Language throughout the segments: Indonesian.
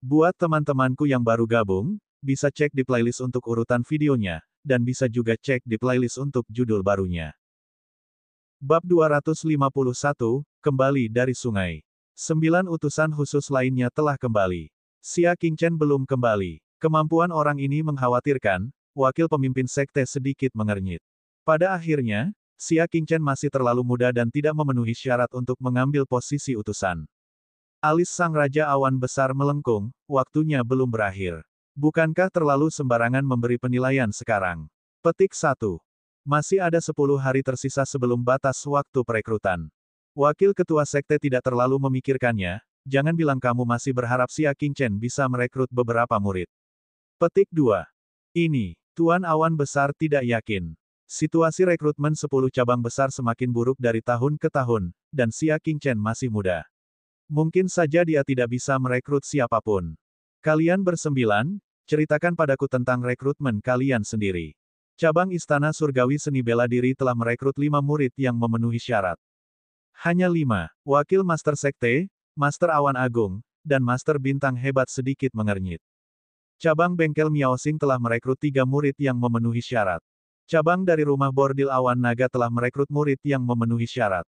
Buat teman-temanku yang baru gabung, bisa cek di playlist untuk urutan videonya, dan bisa juga cek di playlist untuk judul barunya. Bab 251, Kembali dari Sungai. 9 utusan khusus lainnya telah kembali. Xia Qingchen belum kembali. Kemampuan orang ini mengkhawatirkan, wakil pemimpin sekte sedikit mengernyit. Pada akhirnya, Xia Qingchen masih terlalu muda dan tidak memenuhi syarat untuk mengambil posisi utusan. Alis sang Raja Awan Besar melengkung, waktunya belum berakhir. Bukankah terlalu sembarangan memberi penilaian sekarang? Petik 1. Masih ada 10 hari tersisa sebelum batas waktu perekrutan. Wakil ketua sekte tidak terlalu memikirkannya, jangan bilang kamu masih berharap Xia Qingchen bisa merekrut beberapa murid. Petik 2. Ini, Tuan Awan Besar tidak yakin. Situasi rekrutmen 10 cabang besar semakin buruk dari tahun ke tahun, dan Xia Qingchen masih muda. Mungkin saja dia tidak bisa merekrut siapapun. Kalian bersembilan, ceritakan padaku tentang rekrutmen kalian sendiri. Cabang Istana Surgawi Seni Bela Diri telah merekrut 5 murid yang memenuhi syarat. Hanya 5, wakil Master Sekte, Master Awan Agung, dan Master Bintang Hebat sedikit mengernyit. Cabang Bengkel Miaosing telah merekrut 3 murid yang memenuhi syarat. Cabang dari Rumah Bordil Awan Naga telah merekrut murid yang memenuhi syarat.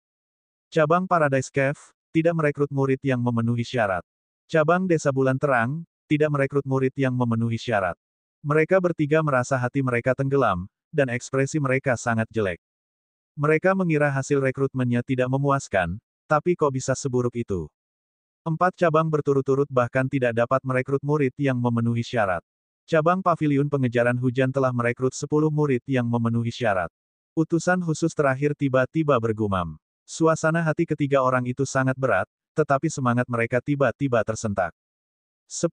Cabang Paradise Cave, tidak merekrut murid yang memenuhi syarat. Cabang Desa Bulan Terang, tidak merekrut murid yang memenuhi syarat. Mereka bertiga merasa hati mereka tenggelam, dan ekspresi mereka sangat jelek. Mereka mengira hasil rekrutmennya tidak memuaskan, tapi kok bisa seburuk itu? 4 cabang berturut-turut bahkan tidak dapat merekrut murid yang memenuhi syarat. Cabang Paviliun Pengejaran Hujan telah merekrut 10 murid yang memenuhi syarat. Utusan khusus terakhir tiba-tiba bergumam. Suasana hati ketiga orang itu sangat berat, tetapi semangat mereka tiba-tiba tersentak. 10.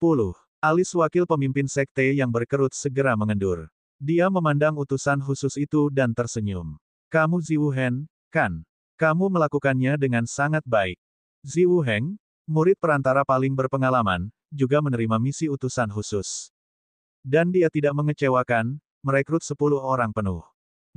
Alis wakil pemimpin sekte yang berkerut segera mengendur. Dia memandang utusan khusus itu dan tersenyum. Kamu Ziwu Hen, kan? Kamu melakukannya dengan sangat baik. Ziwu Heng, murid perantara paling berpengalaman, juga menerima misi utusan khusus. Dan dia tidak mengecewakan, merekrut 10 orang penuh.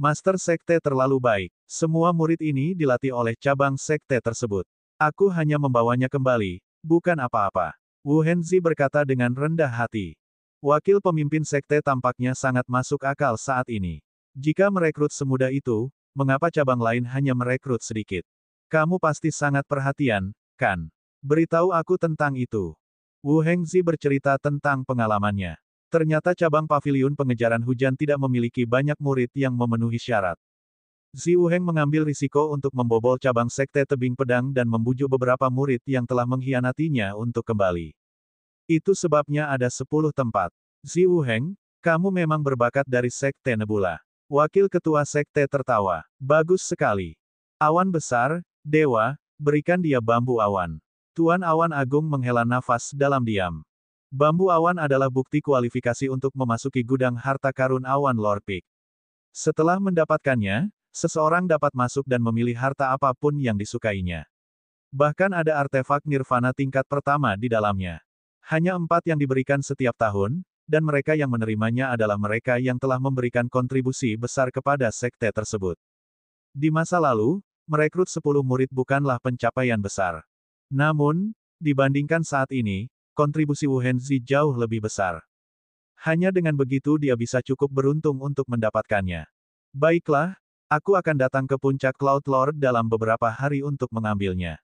Master Sekte terlalu baik. Semua murid ini dilatih oleh cabang sekte tersebut. Aku hanya membawanya kembali, bukan apa-apa. Wu Henzi berkata dengan rendah hati. Wakil pemimpin sekte tampaknya sangat masuk akal saat ini. Jika merekrut semudah itu, mengapa cabang lain hanya merekrut sedikit? Kamu pasti sangat perhatian, kan? Beritahu aku tentang itu. Wu Hengzi bercerita tentang pengalamannya. Ternyata cabang Paviliun Pengejaran Hujan tidak memiliki banyak murid yang memenuhi syarat. Ziwu Heng mengambil risiko untuk membobol cabang sekte Tebing Pedang dan membujuk beberapa murid yang telah mengkhianatinya untuk kembali. Itu sebabnya ada 10 tempat. Ziwu Heng, kamu memang berbakat dari sekte Nebula. Wakil ketua sekte tertawa. Bagus sekali. Awan besar, dewa, berikan dia bambu awan. Tuan Awan Agung menghela nafas dalam diam. Bambu awan adalah bukti kualifikasi untuk memasuki gudang harta karun awan Lord Peak. Setelah mendapatkannya, seseorang dapat masuk dan memilih harta apapun yang disukainya. Bahkan ada artefak nirvana tingkat pertama di dalamnya. Hanya 4 yang diberikan setiap tahun, dan mereka yang menerimanya adalah mereka yang telah memberikan kontribusi besar kepada sekte tersebut. Di masa lalu, merekrut 10 murid bukanlah pencapaian besar. Namun, dibandingkan saat ini, kontribusi Wu Henzi jauh lebih besar. Hanya dengan begitu dia bisa cukup beruntung untuk mendapatkannya. Baiklah, aku akan datang ke puncak Cloud Lord dalam beberapa hari untuk mengambilnya.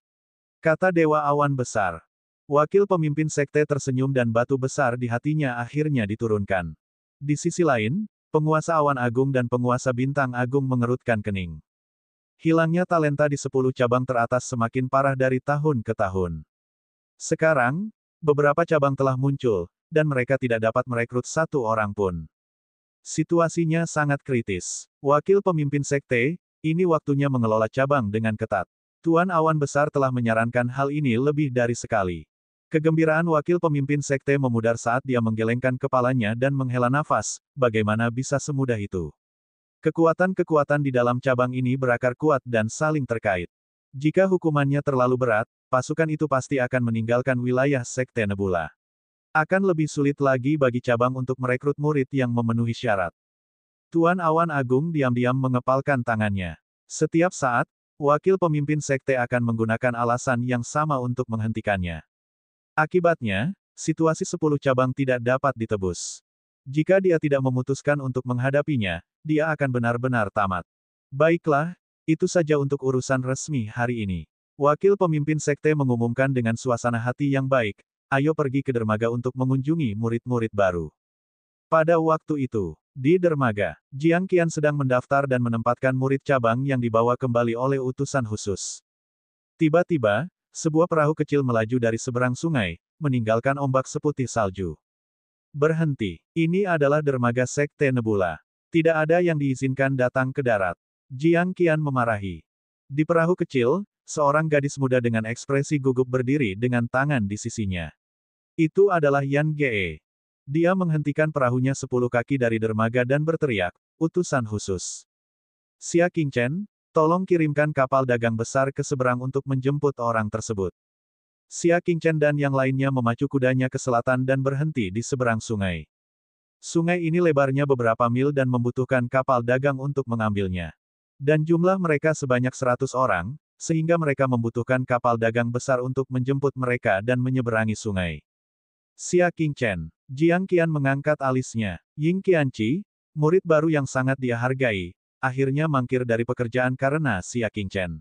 Kata Dewa Awan Besar. Wakil pemimpin sekte tersenyum dan batu besar di hatinya akhirnya diturunkan. Di sisi lain, penguasa Awan Agung dan penguasa Bintang Agung mengerutkan kening. Hilangnya talenta di 10 cabang teratas semakin parah dari tahun ke tahun. Sekarang, beberapa cabang telah muncul, dan mereka tidak dapat merekrut 1 orang pun. Situasinya sangat kritis. Wakil pemimpin sekte, ini waktunya mengelola cabang dengan ketat. Tuan Awan Besar telah menyarankan hal ini lebih dari sekali. Kegembiraan wakil pemimpin sekte memudar saat dia menggelengkan kepalanya dan menghela nafas, bagaimana bisa semudah itu? Kekuatan-kekuatan di dalam cabang ini berakar kuat dan saling terkait. Jika hukumannya terlalu berat, pasukan itu pasti akan meninggalkan wilayah sekte Nebula. Akan lebih sulit lagi bagi cabang untuk merekrut murid yang memenuhi syarat. Tuan Awan Agung diam-diam mengepalkan tangannya. Setiap saat, wakil pemimpin sekte akan menggunakan alasan yang sama untuk menghentikannya. Akibatnya, situasi 10 cabang tidak dapat ditebus. Jika dia tidak memutuskan untuk menghadapinya, dia akan benar-benar tamat. Baiklah, itu saja untuk urusan resmi hari ini. Wakil pemimpin sekte mengumumkan dengan suasana hati yang baik, ayo pergi ke dermaga untuk mengunjungi murid-murid baru. Pada waktu itu, di dermaga, Jiang Qian sedang mendaftar dan menempatkan murid cabang yang dibawa kembali oleh utusan khusus. Tiba-tiba, sebuah perahu kecil melaju dari seberang sungai, meninggalkan ombak seputih salju. Berhenti. Ini adalah dermaga Sekte Nebula. Tidak ada yang diizinkan datang ke darat. Jiang Qian memarahi. Di perahu kecil, seorang gadis muda dengan ekspresi gugup berdiri dengan tangan di sisinya. Itu adalah Yan Ge. Dia menghentikan perahunya 10 kaki dari dermaga dan berteriak, utusan khusus. Xia Qingchen, tolong kirimkan kapal dagang besar ke seberang untuk menjemput orang tersebut. Xia Qingchen dan yang lainnya memacu kudanya ke selatan dan berhenti di seberang sungai. Sungai ini lebarnya beberapa mil dan membutuhkan kapal dagang untuk mengambilnya. Dan jumlah mereka sebanyak 100 orang, sehingga mereka membutuhkan kapal dagang besar untuk menjemput mereka dan menyeberangi sungai. Xia Qingchen. Jiang Qian mengangkat alisnya. Ying Qianqi, murid baru yang sangat dia hargai, akhirnya mangkir dari pekerjaan karena Xia Qingchen.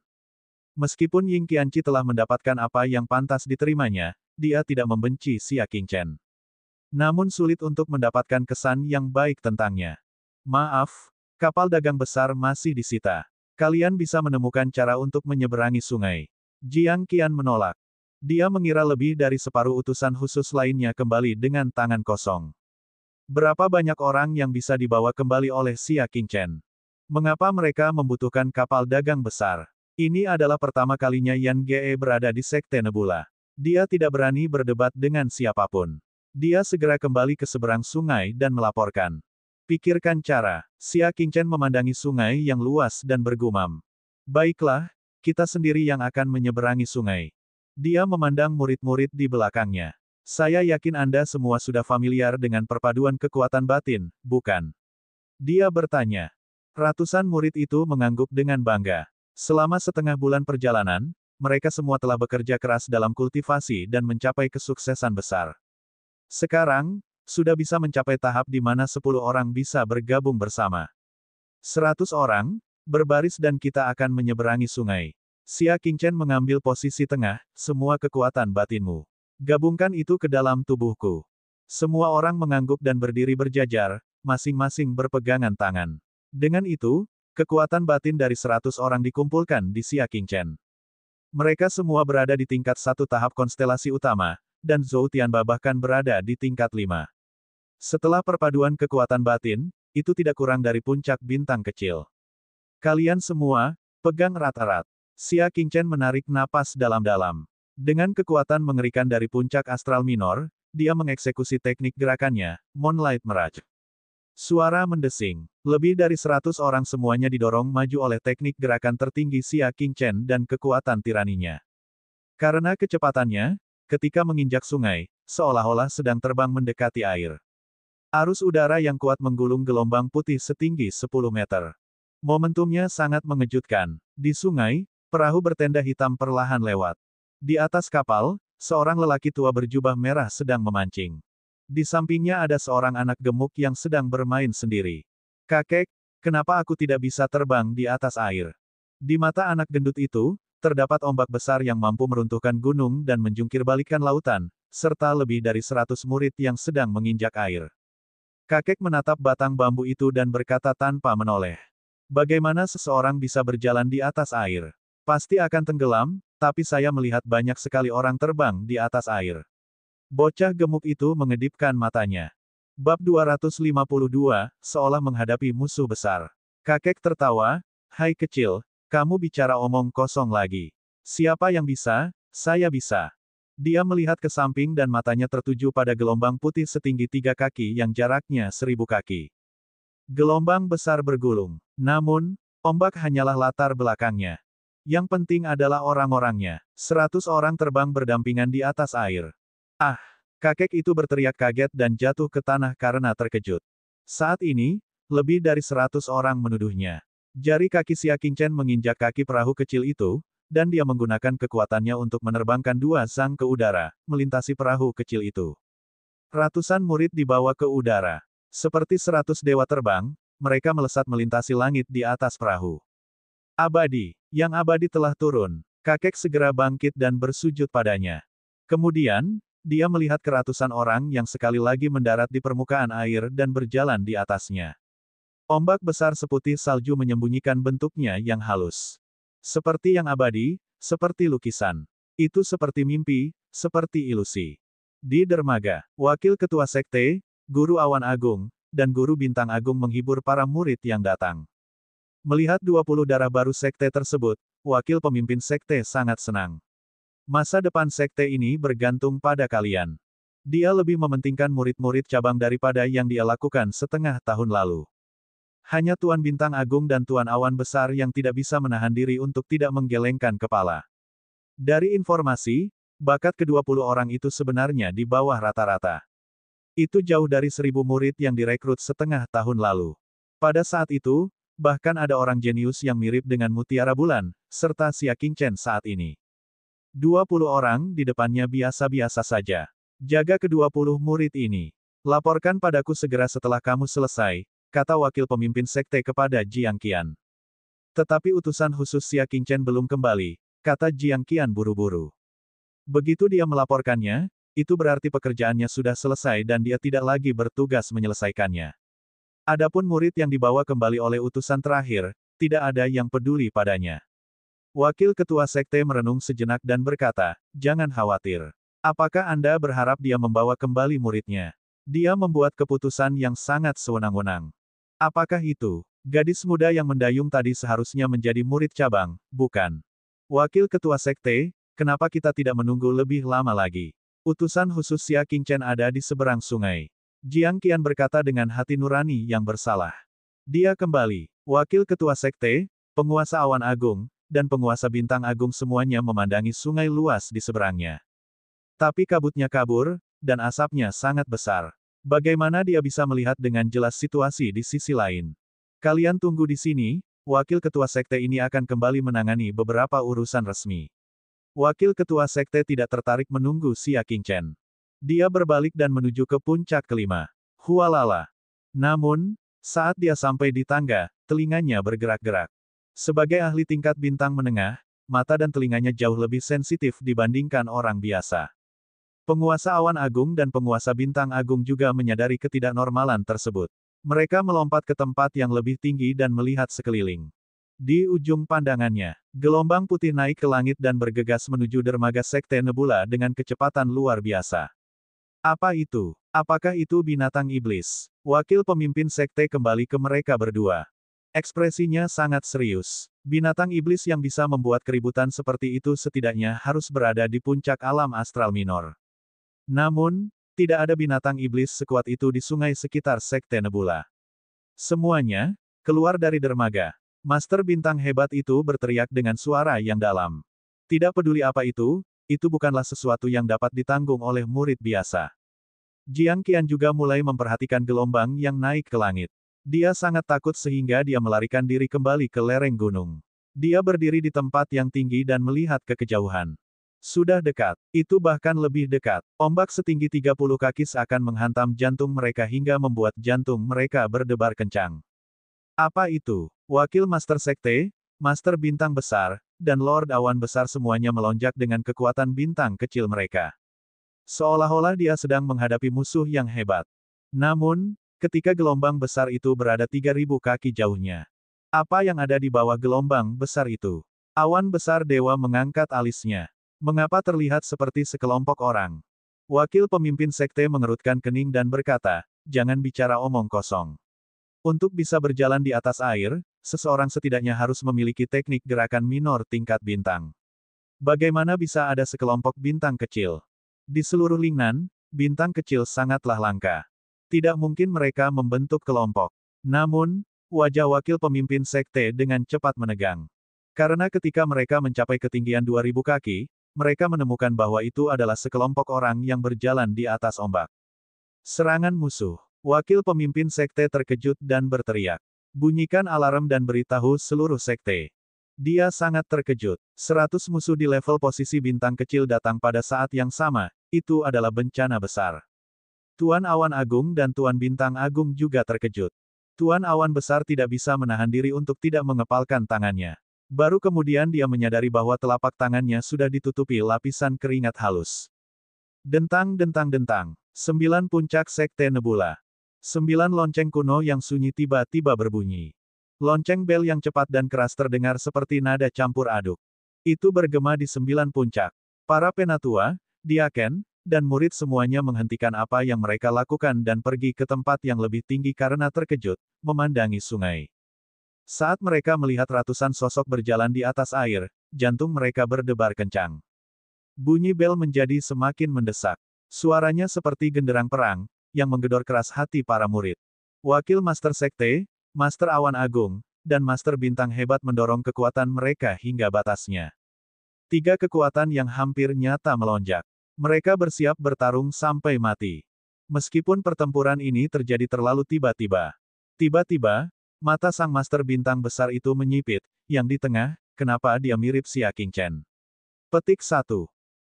Meskipun Ying Qianqi telah mendapatkan apa yang pantas diterimanya, dia tidak membenci Xia Qingchen. Namun sulit untuk mendapatkan kesan yang baik tentangnya. Maaf, kapal dagang besar masih disita. Kalian bisa menemukan cara untuk menyeberangi sungai. Jiang Qian menolak. Dia mengira lebih dari separuh utusan khusus lainnya kembali dengan tangan kosong. Berapa banyak orang yang bisa dibawa kembali oleh Xia Qingchen? Mengapa mereka membutuhkan kapal dagang besar? Ini adalah pertama kalinya Yan Ge berada di Sekte Nebula. Dia tidak berani berdebat dengan siapapun. Dia segera kembali ke seberang sungai dan melaporkan. Pikirkan cara. Xia Qingchen memandangi sungai yang luas dan bergumam. Baiklah, kita sendiri yang akan menyeberangi sungai. Dia memandang murid-murid di belakangnya. Saya yakin Anda semua sudah familiar dengan perpaduan kekuatan batin, bukan? Dia bertanya. Ratusan murid itu mengangguk dengan bangga. Selama setengah bulan perjalanan, mereka semua telah bekerja keras dalam kultivasi dan mencapai kesuksesan besar. Sekarang, sudah bisa mencapai tahap di mana 10 orang bisa bergabung bersama. 100 orang, berbaris dan kita akan menyeberangi sungai. Xia Qingchen mengambil posisi tengah, semua kekuatan batinmu. Gabungkan itu ke dalam tubuhku. Semua orang mengangguk dan berdiri berjajar, masing-masing berpegangan tangan. Dengan itu, kekuatan batin dari 100 orang dikumpulkan di Xia Qingchen. Mereka semua berada di tingkat 1 tahap konstelasi utama, dan Zhou Tianba bahkan berada di tingkat 5. Setelah perpaduan kekuatan batin, itu tidak kurang dari puncak bintang kecil. Kalian semua, pegang erat-erat. Xia Qingchen menarik napas dalam-dalam. Dengan kekuatan mengerikan dari puncak astral minor, dia mengeksekusi teknik gerakannya, Moonlight Mirage. Suara mendesing. Lebih dari 100 orang semuanya didorong maju oleh teknik gerakan tertinggi Xia Qingchen dan kekuatan tiraninya. Karena kecepatannya, ketika menginjak sungai, seolah-olah sedang terbang mendekati air. Arus udara yang kuat menggulung gelombang putih setinggi 10 meter. Momentumnya sangat mengejutkan. Di sungai, perahu bertenda hitam perlahan lewat. Di atas kapal, seorang lelaki tua berjubah merah sedang memancing. Di sampingnya ada seorang anak gemuk yang sedang bermain sendiri. Kakek, kenapa aku tidak bisa terbang di atas air? Di mata anak gendut itu, terdapat ombak besar yang mampu meruntuhkan gunung dan menjungkir-balikan lautan, serta lebih dari 100 murid yang sedang menginjak air. Kakek menatap batang bambu itu dan berkata tanpa menoleh. Bagaimana seseorang bisa berjalan di atas air? Pasti akan tenggelam, tapi saya melihat banyak sekali orang terbang di atas air. Bocah gemuk itu mengedipkan matanya. Bab 252, seolah menghadapi musuh besar. Kakek tertawa, hai kecil, kamu bicara omong kosong lagi. Siapa yang bisa? Saya bisa. Dia melihat ke samping dan matanya tertuju pada gelombang putih setinggi 3 kaki yang jaraknya 1000 kaki. Gelombang besar bergulung. Namun, ombak hanyalah latar belakangnya. Yang penting adalah orang-orangnya. 100 orang terbang berdampingan di atas air. Ah! Kakek itu berteriak kaget dan jatuh ke tanah karena terkejut. Saat ini, lebih dari 100 orang menuduhnya. Jari kaki Xia Qingchen menginjak kaki perahu kecil itu, dan dia menggunakan kekuatannya untuk menerbangkan 2 zhang ke udara, melintasi perahu kecil itu. Ratusan murid dibawa ke udara. Seperti 100 dewa terbang, mereka melesat melintasi langit di atas perahu. Abadi, yang abadi telah turun. Kakek segera bangkit dan bersujud padanya. Kemudian, dia melihat ke ratusan orang yang sekali lagi mendarat di permukaan air dan berjalan di atasnya. Ombak besar seputih salju menyembunyikan bentuknya yang halus. Seperti yang abadi, seperti lukisan. Itu seperti mimpi, seperti ilusi. Di dermaga, wakil ketua sekte, Guru Awan Agung, dan Guru Bintang Agung menghibur para murid yang datang. Melihat 20 darah baru sekte tersebut, wakil pemimpin sekte sangat senang. Masa depan sekte ini bergantung pada kalian. Dia lebih mementingkan murid-murid cabang daripada yang dia lakukan setengah tahun lalu. Hanya Tuan Bintang Agung dan Tuan Awan Besar yang tidak bisa menahan diri untuk tidak menggelengkan kepala. Dari informasi, bakat ke-20 orang itu sebenarnya di bawah rata-rata. Itu jauh dari 1000 murid yang direkrut setengah tahun lalu. Pada saat itu, bahkan ada orang jenius yang mirip dengan Mutiara Bulan, serta Xia Qingchen saat ini. 20 orang di depannya biasa-biasa saja. Jaga ke-20 murid ini. Laporkan padaku segera setelah kamu selesai, kata wakil pemimpin sekte kepada Jiang Qian. Tetapi utusan khusus Xia Qingchen belum kembali, kata Jiang Qian buru-buru. Begitu dia melaporkannya, itu berarti pekerjaannya sudah selesai dan dia tidak lagi bertugas menyelesaikannya. Adapun murid yang dibawa kembali oleh utusan terakhir, tidak ada yang peduli padanya. Wakil ketua sekte merenung sejenak dan berkata, jangan khawatir. Apakah Anda berharap dia membawa kembali muridnya? Dia membuat keputusan yang sangat sewenang-wenang. Apakah itu? Gadis muda yang mendayung tadi seharusnya menjadi murid cabang, bukan? Wakil ketua sekte, kenapa kita tidak menunggu lebih lama lagi? Utusan khusus Xia Qingchen ada di seberang sungai. Jiang Qian berkata dengan hati nurani yang bersalah. Dia kembali. Wakil ketua sekte, penguasa awan agung, dan penguasa bintang agung semuanya memandangi sungai luas di seberangnya. Tapi kabutnya kabur, dan asapnya sangat besar. Bagaimana dia bisa melihat dengan jelas situasi di sisi lain? Kalian tunggu di sini, wakil ketua sekte ini akan kembali menangani beberapa urusan resmi. Wakil ketua sekte tidak tertarik menunggu Xia Qingchen. Dia berbalik dan menuju ke puncak kelima. Hualala. Namun, saat dia sampai di tangga, telinganya bergerak-gerak. Sebagai ahli tingkat bintang menengah, mata dan telinganya jauh lebih sensitif dibandingkan orang biasa. Penguasa awan agung dan penguasa bintang agung juga menyadari ketidaknormalan tersebut. Mereka melompat ke tempat yang lebih tinggi dan melihat sekeliling. Di ujung pandangannya, gelombang putih naik ke langit dan bergegas menuju dermaga sekte Nebula dengan kecepatan luar biasa. Apa itu? Apakah itu binatang iblis? Wakil pemimpin sekte kembali ke mereka berdua. Ekspresinya sangat serius. Binatang iblis yang bisa membuat keributan seperti itu setidaknya harus berada di puncak alam astral minor. Namun, tidak ada binatang iblis sekuat itu di sungai sekitar sekte Nebula. Semuanya, keluar dari dermaga. Master bintang hebat itu berteriak dengan suara yang dalam. Tidak peduli apa itu bukanlah sesuatu yang dapat ditanggung oleh murid biasa. Jiang Qian juga mulai memperhatikan gelombang yang naik ke langit. Dia sangat takut sehingga dia melarikan diri kembali ke lereng gunung. Dia berdiri di tempat yang tinggi dan melihat ke kejauhan. Sudah dekat. Itu bahkan lebih dekat. Ombak setinggi 30 kaki seakan menghantam jantung mereka hingga membuat jantung mereka berdebar kencang. Apa itu? Wakil Master Sekte, Master Bintang Besar, dan Lord Awan Besar semuanya melonjak dengan kekuatan bintang kecil mereka. Seolah-olah dia sedang menghadapi musuh yang hebat. Namun, ketika gelombang besar itu berada 3000 kaki jauhnya. Apa yang ada di bawah gelombang besar itu? Awan Besar Dewa mengangkat alisnya. Mengapa terlihat seperti sekelompok orang? Wakil pemimpin sekte mengerutkan kening dan berkata, jangan bicara omong kosong. Untuk bisa berjalan di atas air, seseorang setidaknya harus memiliki teknik gerakan minor tingkat bintang. Bagaimana bisa ada sekelompok bintang kecil? Di seluruh Lingnan, bintang kecil sangatlah langka. Tidak mungkin mereka membentuk kelompok. Namun, wajah wakil pemimpin sekte dengan cepat menegang. Karena ketika mereka mencapai ketinggian 2000 kaki, mereka menemukan bahwa itu adalah sekelompok orang yang berjalan di atas ombak. Serangan musuh. Wakil pemimpin sekte terkejut dan berteriak. Bunyikan alarm dan beritahu seluruh sekte. Dia sangat terkejut. 100 musuh di level posisi bintang kecil datang pada saat yang sama, itu adalah bencana besar. Tuan Awan Agung dan Tuan Bintang Agung juga terkejut. Tuan Awan Besar tidak bisa menahan diri untuk tidak mengepalkan tangannya. Baru kemudian dia menyadari bahwa telapak tangannya sudah ditutupi lapisan keringat halus. Dentang-dentang-dentang. 9 puncak Sekte Nebula. 9 lonceng kuno yang sunyi tiba-tiba berbunyi. Lonceng bel yang cepat dan keras terdengar seperti nada campur aduk. Itu bergema di 9 puncak. Para penatua, diaken, dan murid semuanya menghentikan apa yang mereka lakukan dan pergi ke tempat yang lebih tinggi karena terkejut, memandangi sungai. Saat mereka melihat ratusan sosok berjalan di atas air, jantung mereka berdebar kencang. Bunyi bel menjadi semakin mendesak. Suaranya seperti genderang perang, yang menggedor keras hati para murid. Wakil Master Sekte, Master Awan Agung, dan Master Bintang Hebat mendorong kekuatan mereka hingga batasnya. 3 kekuatan yang hampir nyata melonjak. Mereka bersiap bertarung sampai mati. Meskipun pertempuran ini terjadi terlalu tiba-tiba. Tiba-tiba, mata sang Master Bintang Besar itu menyipit, yang di tengah, kenapa dia mirip Xia Qingchen. Petik 1.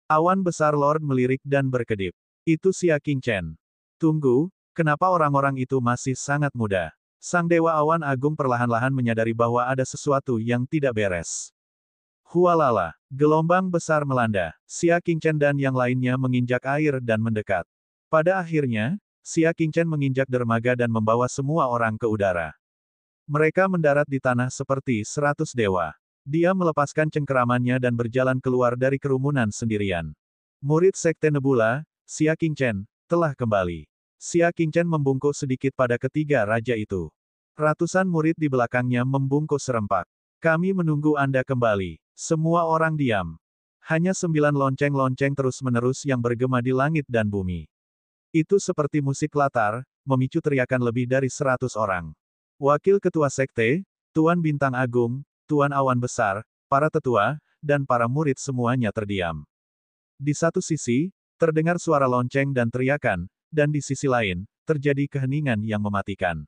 Awan Besar Lord melirik dan berkedip. Itu Xia Qingchen. Tunggu, kenapa orang-orang itu masih sangat muda? Sang Dewa Awan Agung perlahan-lahan menyadari bahwa ada sesuatu yang tidak beres. Hualala, gelombang besar melanda. Xia Qingchen dan yang lainnya menginjak air dan mendekat. Pada akhirnya, Xia Qingchen menginjak dermaga dan membawa semua orang ke udara. Mereka mendarat di tanah seperti 100 dewa. Dia melepaskan cengkeramannya dan berjalan keluar dari kerumunan sendirian. Murid Sekte Nebula, Xia Qingchen, telah kembali. Xia Qingchen membungkuk sedikit pada ketiga raja itu. Ratusan murid di belakangnya membungkuk serempak. Kami menunggu Anda kembali. Semua orang diam. Hanya 9 lonceng-lonceng terus-menerus yang bergema di langit dan bumi. Itu seperti musik latar, memicu teriakan lebih dari 100 orang. Wakil Ketua Sekte, Tuan Bintang Agung, Tuan Awan Besar, para tetua, dan para murid semuanya terdiam. Di satu sisi, terdengar suara lonceng dan teriakan, dan di sisi lain, terjadi keheningan yang mematikan.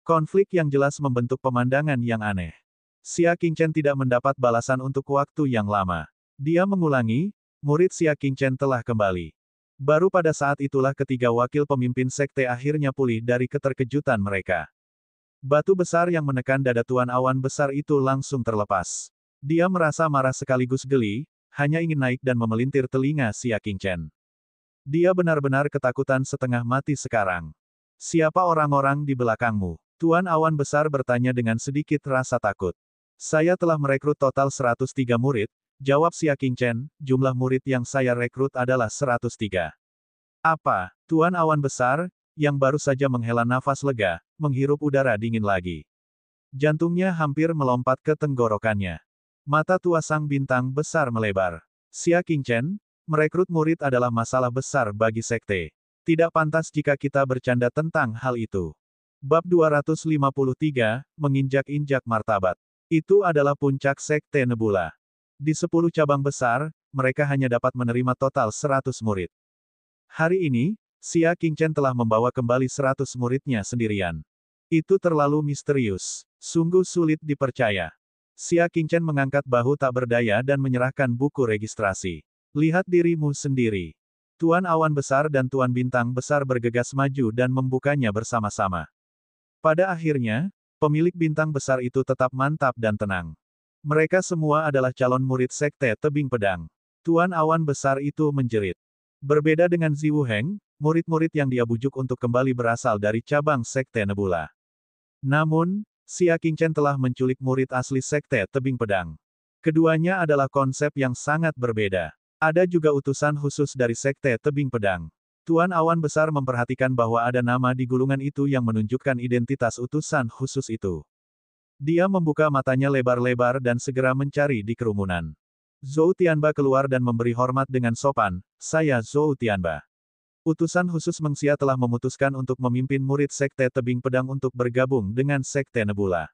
Konflik yang jelas membentuk pemandangan yang aneh. Xia Qingchen tidak mendapat balasan untuk waktu yang lama. Dia mengulangi, murid Xia Qingchen telah kembali. Baru pada saat itulah ketiga wakil pemimpin sekte akhirnya pulih dari keterkejutan mereka. Batu besar yang menekan dada Tuan Awan Besar itu langsung terlepas. Dia merasa marah sekaligus geli, hanya ingin naik dan memelintir telinga Xia Qingchen. Dia benar-benar ketakutan setengah mati sekarang. Siapa orang-orang di belakangmu? Tuan Awan Besar bertanya dengan sedikit rasa takut. Saya telah merekrut total 103 murid, jawab Xia Qingchen, jumlah murid yang saya rekrut adalah 103. Apa? Tuan Awan Besar, yang baru saja menghela nafas lega, menghirup udara dingin lagi. Jantungnya hampir melompat ke tenggorokannya. Mata tua Sang Bintang Besar melebar. Xia Qingchen, merekrut murid adalah masalah besar bagi sekte. Tidak pantas jika kita bercanda tentang hal itu. Bab 253, menginjak-injak martabat. Itu adalah puncak Sekte Nebula. Di 10 cabang besar, mereka hanya dapat menerima total 100 murid. Hari ini, Xia Qingchen telah membawa kembali 100 muridnya sendirian. Itu terlalu misterius. Sungguh sulit dipercaya. Xia Qingchen mengangkat bahu tak berdaya dan menyerahkan buku registrasi. Lihat dirimu sendiri. Tuan Awan Besar dan Tuan Bintang Besar bergegas maju dan membukanya bersama-sama. Pada akhirnya, pemilik bintang besar itu tetap mantap dan tenang. Mereka semua adalah calon murid Sekte Tebing Pedang. Tuan Awan Besar itu menjerit. Berbeda dengan Ziwu Heng, murid-murid yang dia bujuk untuk kembali berasal dari cabang Sekte Nebula. Namun, Xia Qingchen telah menculik murid asli Sekte Tebing Pedang. Keduanya adalah konsep yang sangat berbeda. Ada juga utusan khusus dari Sekte Tebing Pedang. Tuan Awan Besar memperhatikan bahwa ada nama di gulungan itu yang menunjukkan identitas utusan khusus itu. Dia membuka matanya lebar-lebar dan segera mencari di kerumunan. Zhou Tianba keluar dan memberi hormat dengan sopan, "Saya Zhou Tianba. Utusan khusus Mengxia telah memutuskan untuk memimpin murid Sekte Tebing Pedang untuk bergabung dengan Sekte Nebula."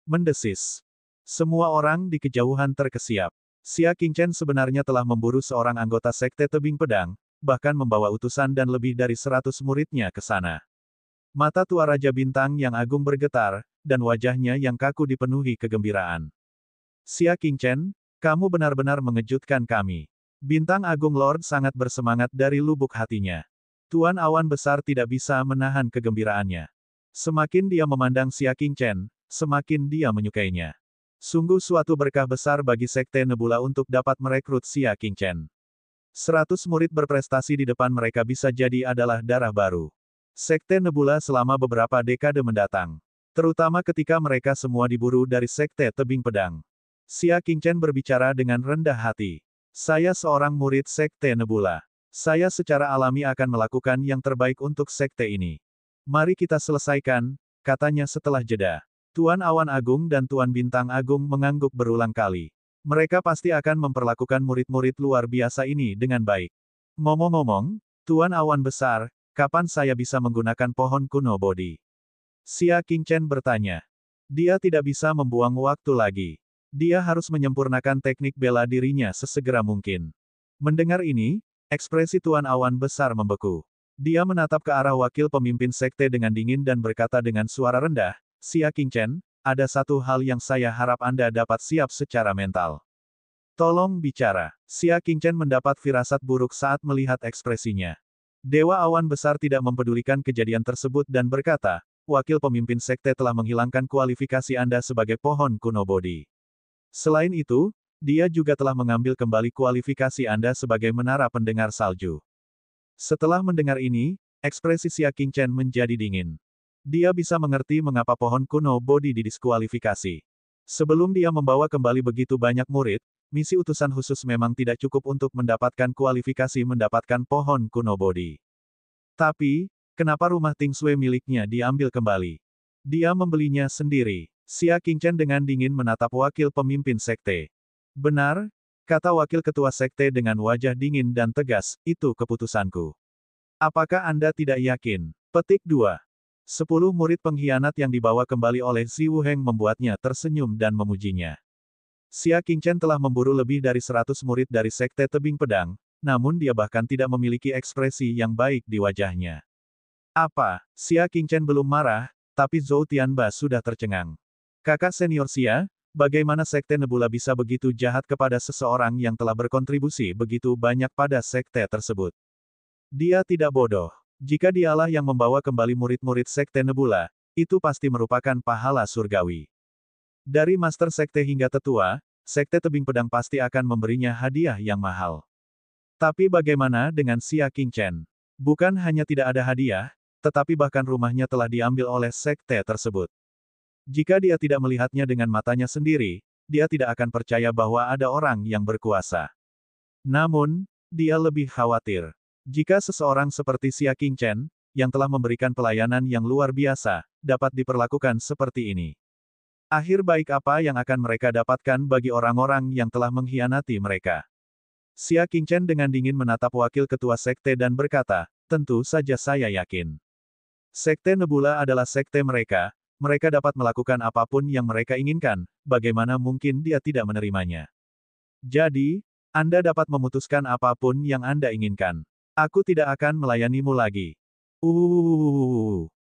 Mendesis. Semua orang di kejauhan terkesiap. Xia Qingchen sebenarnya telah memburu seorang anggota Sekte Tebing Pedang, bahkan membawa utusan dan lebih dari 100 muridnya ke sana. Mata tua Raja Bintang yang agung bergetar, dan wajahnya yang kaku dipenuhi kegembiraan. Xia Qingchen, kamu benar-benar mengejutkan kami. Bintang Agung Lord sangat bersemangat dari lubuk hatinya. Tuan Awan Besar tidak bisa menahan kegembiraannya. Semakin dia memandang Xia Qingchen, semakin dia menyukainya. Sungguh suatu berkah besar bagi Sekte Nebula untuk dapat merekrut Xia Qingchen. 100 murid berprestasi di depan mereka bisa jadi adalah darah baru. Sekte Nebula selama beberapa dekade mendatang. Terutama ketika mereka semua diburu dari Sekte Tebing Pedang. Xia Qingchen berbicara dengan rendah hati. Saya seorang murid Sekte Nebula. Saya secara alami akan melakukan yang terbaik untuk Sekte ini. Mari kita selesaikan, katanya setelah jeda. Tuan Awan Agung dan Tuan Bintang Agung mengangguk berulang kali. Mereka pasti akan memperlakukan murid-murid luar biasa ini dengan baik. Ngomong-ngomong, Tuan Awan Besar, kapan saya bisa menggunakan pohon kuno Bodhi? Xia Qingchen bertanya. Dia tidak bisa membuang waktu lagi. Dia harus menyempurnakan teknik bela dirinya sesegera mungkin. Mendengar ini, ekspresi Tuan Awan Besar membeku. Dia menatap ke arah wakil pemimpin sekte dengan dingin dan berkata dengan suara rendah, Xia Qingchen, ada satu hal yang saya harap Anda dapat siap secara mental. Tolong bicara. Xia Qingchen mendapat firasat buruk saat melihat ekspresinya. Dewa Awan Besar tidak mempedulikan kejadian tersebut dan berkata, wakil pemimpin sekte telah menghilangkan kualifikasi Anda sebagai pohon kuno Bodhi. Selain itu, dia juga telah mengambil kembali kualifikasi Anda sebagai menara pendengar salju. Setelah mendengar ini, ekspresi Xia Qingchen menjadi dingin. Dia bisa mengerti mengapa pohon kuno Bodhi didiskualifikasi. Sebelum dia membawa kembali begitu banyak murid, misi utusan khusus memang tidak cukup untuk mendapatkan kualifikasi mendapatkan pohon kuno Bodhi. Tapi, kenapa rumah Ting Sui miliknya diambil kembali? Dia membelinya sendiri. Xia Qingchen dengan dingin menatap wakil pemimpin sekte. Benar, kata wakil ketua sekte dengan wajah dingin dan tegas, itu keputusanku. Apakah Anda tidak yakin? Petik 2. 10 murid pengkhianat yang dibawa kembali oleh Xi Wuheng membuatnya tersenyum dan memujinya. Xia Qingchen telah memburu lebih dari 100 murid dari Sekte Tebing Pedang, namun dia bahkan tidak memiliki ekspresi yang baik di wajahnya. Apa? Xia Qingchen belum marah, tapi Zhou Tianba sudah tercengang. Kakak senior Xia, bagaimana Sekte Nebula bisa begitu jahat kepada seseorang yang telah berkontribusi begitu banyak pada sekte tersebut? Dia tidak bodoh. Jika dialah yang membawa kembali murid-murid Sekte Nebula, itu pasti merupakan pahala surgawi. Dari Master Sekte hingga Tetua, Sekte Tebing Pedang pasti akan memberinya hadiah yang mahal. Tapi bagaimana dengan Xia Qingchen? Bukan hanya tidak ada hadiah, tetapi bahkan rumahnya telah diambil oleh sekte tersebut. Jika dia tidak melihatnya dengan matanya sendiri, dia tidak akan percaya bahwa ada orang yang berkuasa. Namun, dia lebih khawatir. Jika seseorang seperti Xia Qingchen, yang telah memberikan pelayanan yang luar biasa, dapat diperlakukan seperti ini. Akhir baik apa yang akan mereka dapatkan bagi orang-orang yang telah mengkhianati mereka? Xia Qingchen dengan dingin menatap wakil ketua sekte dan berkata, tentu saja saya yakin. Sekte Nebula adalah sekte mereka, mereka dapat melakukan apapun yang mereka inginkan, bagaimana mungkin dia tidak menerimanya? Jadi, Anda dapat memutuskan apapun yang Anda inginkan. Aku tidak akan melayanimu lagi.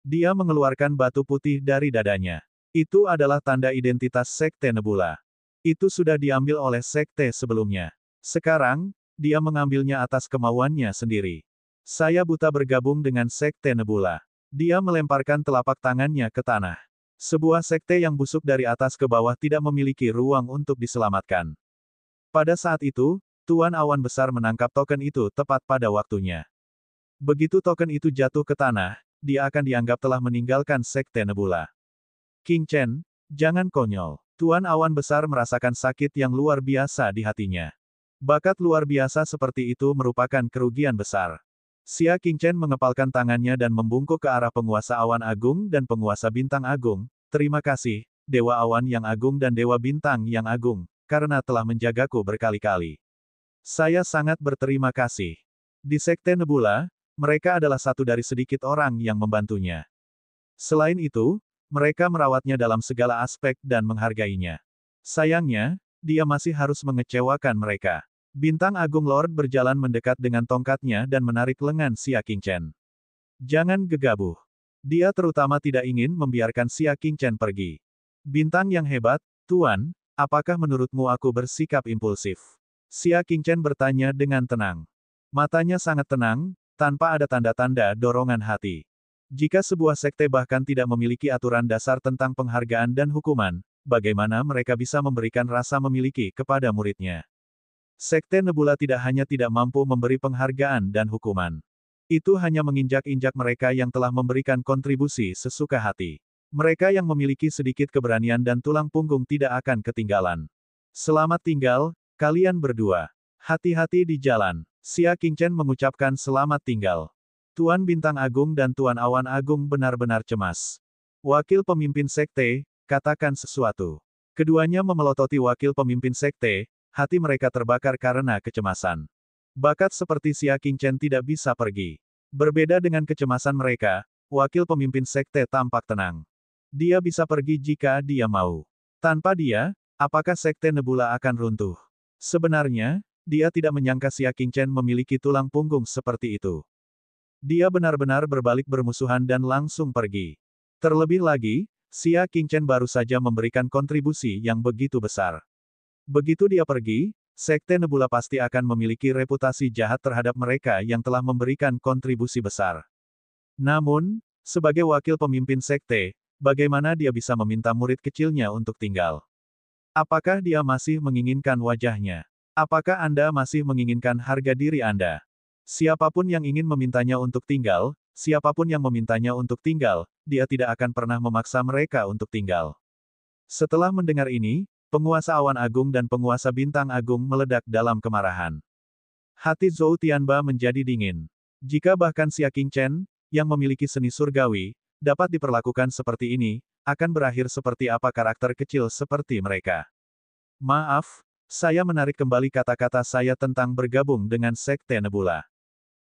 Dia mengeluarkan batu putih dari dadanya. Itu adalah tanda identitas Sekte Nebula. Itu sudah diambil oleh sekte sebelumnya. Sekarang, dia mengambilnya atas kemauannya sendiri. Saya buta bergabung dengan Sekte Nebula. Dia melemparkan telapak tangannya ke tanah. Sebuah sekte yang busuk dari atas ke bawah tidak memiliki ruang untuk diselamatkan. Pada saat itu, Tuan Awan Besar menangkap token itu tepat pada waktunya. Begitu token itu jatuh ke tanah, dia akan dianggap telah meninggalkan Sekte Nebula. Qingchen, jangan konyol. Tuan Awan Besar merasakan sakit yang luar biasa di hatinya. Bakat luar biasa seperti itu merupakan kerugian besar. Xia Qingchen mengepalkan tangannya dan membungkuk ke arah penguasa Awan Agung dan penguasa Bintang Agung. Terima kasih, Dewa Awan yang Agung dan Dewa Bintang yang Agung, karena telah menjagaku berkali-kali. Saya sangat berterima kasih. Di Sekte Nebula, mereka adalah satu dari sedikit orang yang membantunya. Selain itu, mereka merawatnya dalam segala aspek dan menghargainya. Sayangnya, dia masih harus mengecewakan mereka. Bintang Agung Lord berjalan mendekat dengan tongkatnya dan menarik lengan Xia Qingchen. Jangan gegabah. Dia terutama tidak ingin membiarkan Xia Qingchen pergi. Bintang yang hebat, Tuan, apakah menurutmu aku bersikap impulsif? Xia Qingchen bertanya dengan tenang. Matanya sangat tenang, tanpa ada tanda-tanda dorongan hati. Jika sebuah sekte bahkan tidak memiliki aturan dasar tentang penghargaan dan hukuman, bagaimana mereka bisa memberikan rasa memiliki kepada muridnya? Sekte Nebula tidak hanya tidak mampu memberi penghargaan dan hukuman. Itu hanya menginjak-injak mereka yang telah memberikan kontribusi sesuka hati. Mereka yang memiliki sedikit keberanian dan tulang punggung tidak akan ketinggalan. Selamat tinggal, kalian berdua. Hati-hati di jalan. Xia Qingchen mengucapkan selamat tinggal. Tuan Bintang Agung dan Tuan Awan Agung benar-benar cemas. Wakil pemimpin sekte, katakan sesuatu. Keduanya memelototi wakil pemimpin sekte, hati mereka terbakar karena kecemasan. Bakat seperti Xia Qingchen tidak bisa pergi. Berbeda dengan kecemasan mereka, wakil pemimpin sekte tampak tenang. Dia bisa pergi jika dia mau. Tanpa dia, apakah sekte Nebula akan runtuh? Sebenarnya, dia tidak menyangka Xia Qingchen memiliki tulang punggung seperti itu. Dia benar-benar berbalik bermusuhan dan langsung pergi. Terlebih lagi, Xia Qingchen baru saja memberikan kontribusi yang begitu besar. Begitu dia pergi, sekte Nebula pasti akan memiliki reputasi jahat terhadap mereka yang telah memberikan kontribusi besar. Namun, sebagai wakil pemimpin sekte, bagaimana dia bisa meminta murid kecilnya untuk tinggal? Apakah dia masih menginginkan wajahnya? Apakah Anda masih menginginkan harga diri Anda? Siapapun yang ingin memintanya untuk tinggal, siapapun yang memintanya untuk tinggal, dia tidak akan pernah memaksa mereka untuk tinggal. Setelah mendengar ini, penguasa Awan Agung dan penguasa Bintang Agung meledak dalam kemarahan. Hati Zhou Tianba menjadi dingin. Jika bahkan Xia Qingchen, yang memiliki seni surgawi, dapat diperlakukan seperti ini, akan berakhir seperti apa karakter kecil seperti mereka. Maaf, saya menarik kembali kata-kata saya tentang bergabung dengan Sekte Nebula.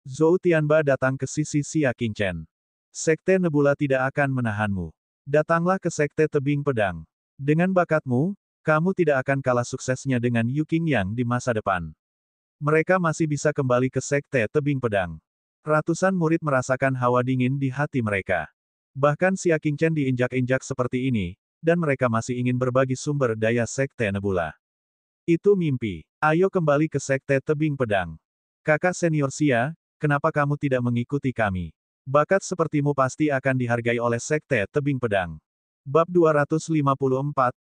Zhou Tianba datang ke sisi Xia Qingchen. Sekte Nebula tidak akan menahanmu. Datanglah ke Sekte Tebing Pedang. Dengan bakatmu, kamu tidak akan kalah suksesnya dengan Yu Qingyang di masa depan. Mereka masih bisa kembali ke Sekte Tebing Pedang. Ratusan murid merasakan hawa dingin di hati mereka. Bahkan Xia Qingchen diinjak-injak seperti ini, dan mereka masih ingin berbagi sumber daya Sekte Nebula. Itu mimpi. Ayo kembali ke Sekte Tebing Pedang. Kakak senior Xia, kenapa kamu tidak mengikuti kami? Bakat sepertimu pasti akan dihargai oleh Sekte Tebing Pedang. Bab 254,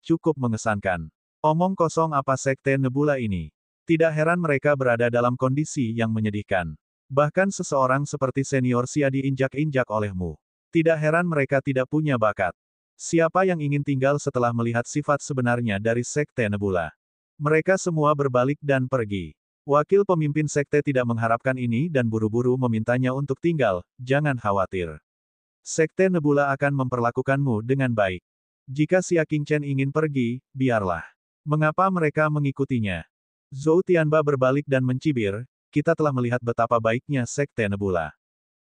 cukup mengesankan. Omong kosong apa Sekte Nebula ini? Tidak heran mereka berada dalam kondisi yang menyedihkan. Bahkan seseorang seperti senior Xia diinjak-injak olehmu. Tidak heran mereka tidak punya bakat. Siapa yang ingin tinggal setelah melihat sifat sebenarnya dari Sekte Nebula? Mereka semua berbalik dan pergi. Wakil pemimpin sekte tidak mengharapkan ini dan buru-buru memintanya untuk tinggal, jangan khawatir. Sekte Nebula akan memperlakukanmu dengan baik. Jika Xia Qingchen ingin pergi, biarlah. Mengapa mereka mengikutinya? Zhou Tianba berbalik dan mencibir, kita telah melihat betapa baiknya Sekte Nebula.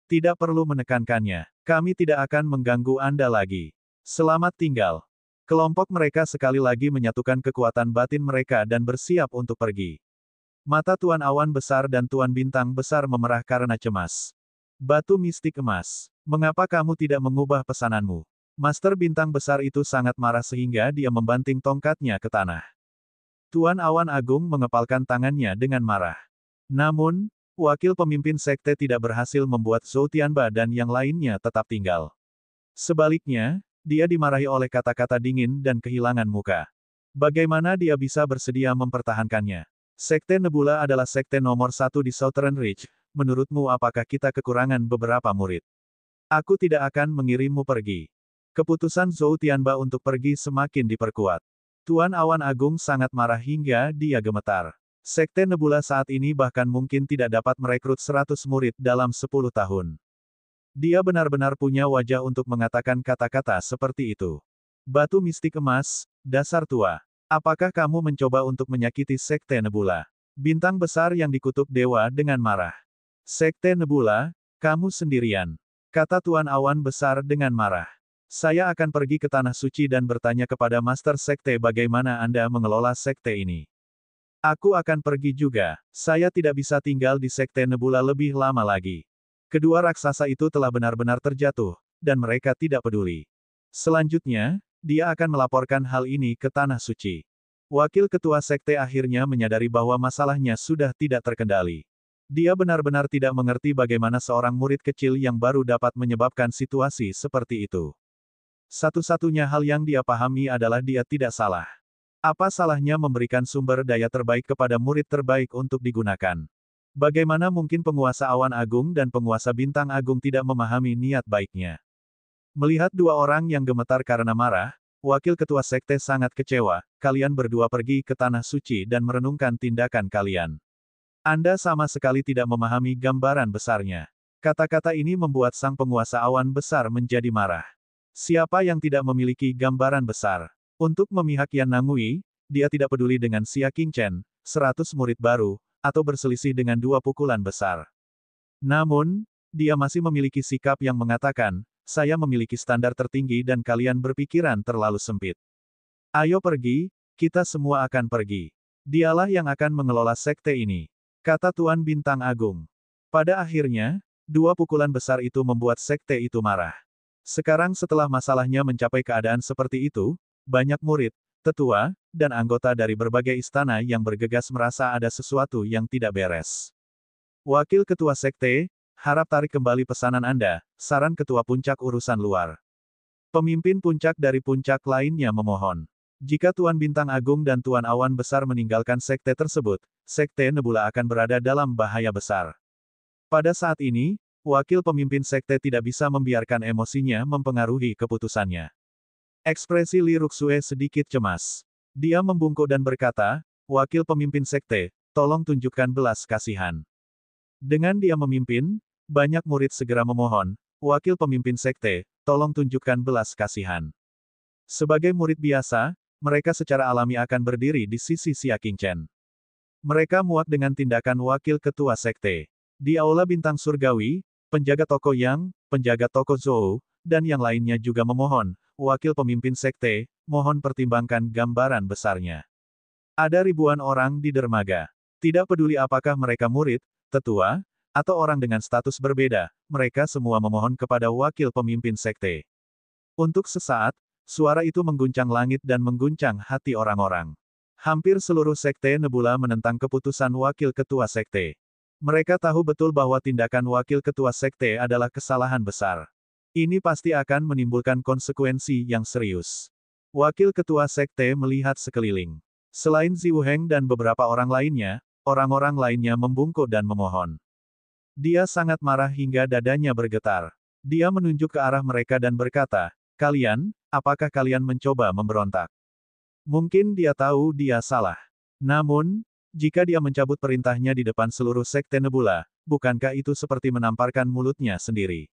Tidak perlu menekankannya. Kami tidak akan mengganggu Anda lagi. Selamat tinggal. Kelompok mereka sekali lagi menyatukan kekuatan batin mereka dan bersiap untuk pergi. Mata Tuan Awan Besar dan Tuan Bintang Besar memerah karena cemas. Batu mistik emas. Mengapa kamu tidak mengubah pesananmu? Master Bintang Besar itu sangat marah sehingga dia membanting tongkatnya ke tanah. Tuan Awan Agung mengepalkan tangannya dengan marah. Namun, wakil pemimpin sekte tidak berhasil membuat Zhou Tianba dan yang lainnya tetap tinggal. Sebaliknya, dia dimarahi oleh kata-kata dingin dan kehilangan muka. Bagaimana dia bisa bersedia mempertahankannya? Sekte Nebula adalah sekte nomor 1 di Southern Ridge. Menurutmu apakah kita kekurangan beberapa murid? Aku tidak akan mengirimmu pergi. Keputusan Zhou Tianba untuk pergi semakin diperkuat. Tuan Awan Agung sangat marah hingga dia gemetar. Sekte Nebula saat ini bahkan mungkin tidak dapat merekrut 100 murid dalam 10 tahun. Dia benar-benar punya wajah untuk mengatakan kata-kata seperti itu. Batu mistik emas, dasar tua. Apakah kamu mencoba untuk menyakiti Sekte Nebula? Bintang besar yang dikutuk dewa dengan marah. Sekte Nebula, kamu sendirian. Kata Tuan Awan Besar dengan marah. Saya akan pergi ke Tanah Suci dan bertanya kepada Master Sekte bagaimana Anda mengelola sekte ini. Aku akan pergi juga. Saya tidak bisa tinggal di Sekte Nebula lebih lama lagi. Kedua raksasa itu telah benar-benar terjatuh, dan mereka tidak peduli. Selanjutnya, dia akan melaporkan hal ini ke Tanah Suci. Wakil ketua sekte akhirnya menyadari bahwa masalahnya sudah tidak terkendali. Dia benar-benar tidak mengerti bagaimana seorang murid kecil yang baru dapat menyebabkan situasi seperti itu. Satu-satunya hal yang dia pahami adalah dia tidak salah. Apa salahnya memberikan sumber daya terbaik kepada murid terbaik untuk digunakan? Bagaimana mungkin penguasa awan agung dan penguasa bintang agung tidak memahami niat baiknya? Melihat dua orang yang gemetar karena marah, wakil ketua sekte sangat kecewa. Kalian berdua pergi ke tanah suci dan merenungkan tindakan kalian. Anda sama sekali tidak memahami gambaran besarnya. Kata-kata ini membuat sang penguasa awan besar menjadi marah. Siapa yang tidak memiliki gambaran besar? Untuk memihak Yan Nangui, dia tidak peduli dengan Xia Qingchen, 100 murid baru, atau berselisih dengan 2 pukulan besar. Namun, dia masih memiliki sikap yang mengatakan, saya memiliki standar tertinggi dan kalian berpikiran terlalu sempit. Ayo pergi, kita semua akan pergi. Dialah yang akan mengelola sekte ini, kata Tuan Bintang Agung. Pada akhirnya, 2 pukulan besar itu membuat sekte itu marah. Sekarang setelah masalahnya mencapai keadaan seperti itu, banyak murid, tetua, dan anggota dari berbagai istana yang bergegas merasa ada sesuatu yang tidak beres. Wakil Ketua Sekte, harap tarik kembali pesanan Anda, saran Ketua Puncak Urusan Luar. Pemimpin puncak dari puncak lainnya memohon. Jika Tuan Bintang Agung dan Tuan Awan Besar meninggalkan sekte tersebut, Sekte Nebula akan berada dalam bahaya besar. Pada saat ini, wakil pemimpin sekte tidak bisa membiarkan emosinya mempengaruhi keputusannya. Ekspresi Li Ruxue sedikit cemas. Dia membungkuk dan berkata, wakil pemimpin sekte, tolong tunjukkan belas kasihan. Dengan dia memimpin, banyak murid segera memohon, wakil pemimpin sekte, tolong tunjukkan belas kasihan. Sebagai murid biasa, mereka secara alami akan berdiri di sisi Xia Qingchen. Mereka muak dengan tindakan wakil ketua sekte. Di Aula Bintang Surgawi, penjaga toko Yang, penjaga toko Zhou, dan yang lainnya juga memohon, wakil pemimpin sekte, mohon pertimbangkan gambaran besarnya. Ada ribuan orang di dermaga. Tidak peduli apakah mereka murid, tetua, atau orang dengan status berbeda, mereka semua memohon kepada wakil pemimpin sekte. Untuk sesaat, suara itu mengguncang langit dan mengguncang hati orang-orang. Hampir seluruh sekte Nebula menentang keputusan wakil ketua sekte. Mereka tahu betul bahwa tindakan wakil ketua sekte adalah kesalahan besar. Ini pasti akan menimbulkan konsekuensi yang serius. Wakil ketua sekte melihat sekeliling. Selain Ziwu Heng dan beberapa orang lainnya, orang-orang lainnya membungkuk dan memohon. Dia sangat marah hingga dadanya bergetar. Dia menunjuk ke arah mereka dan berkata, kalian, apakah kalian mencoba memberontak? Mungkin dia tahu dia salah. Namun, jika dia mencabut perintahnya di depan seluruh sekte Nebula, bukankah itu seperti menamparkan mulutnya sendiri?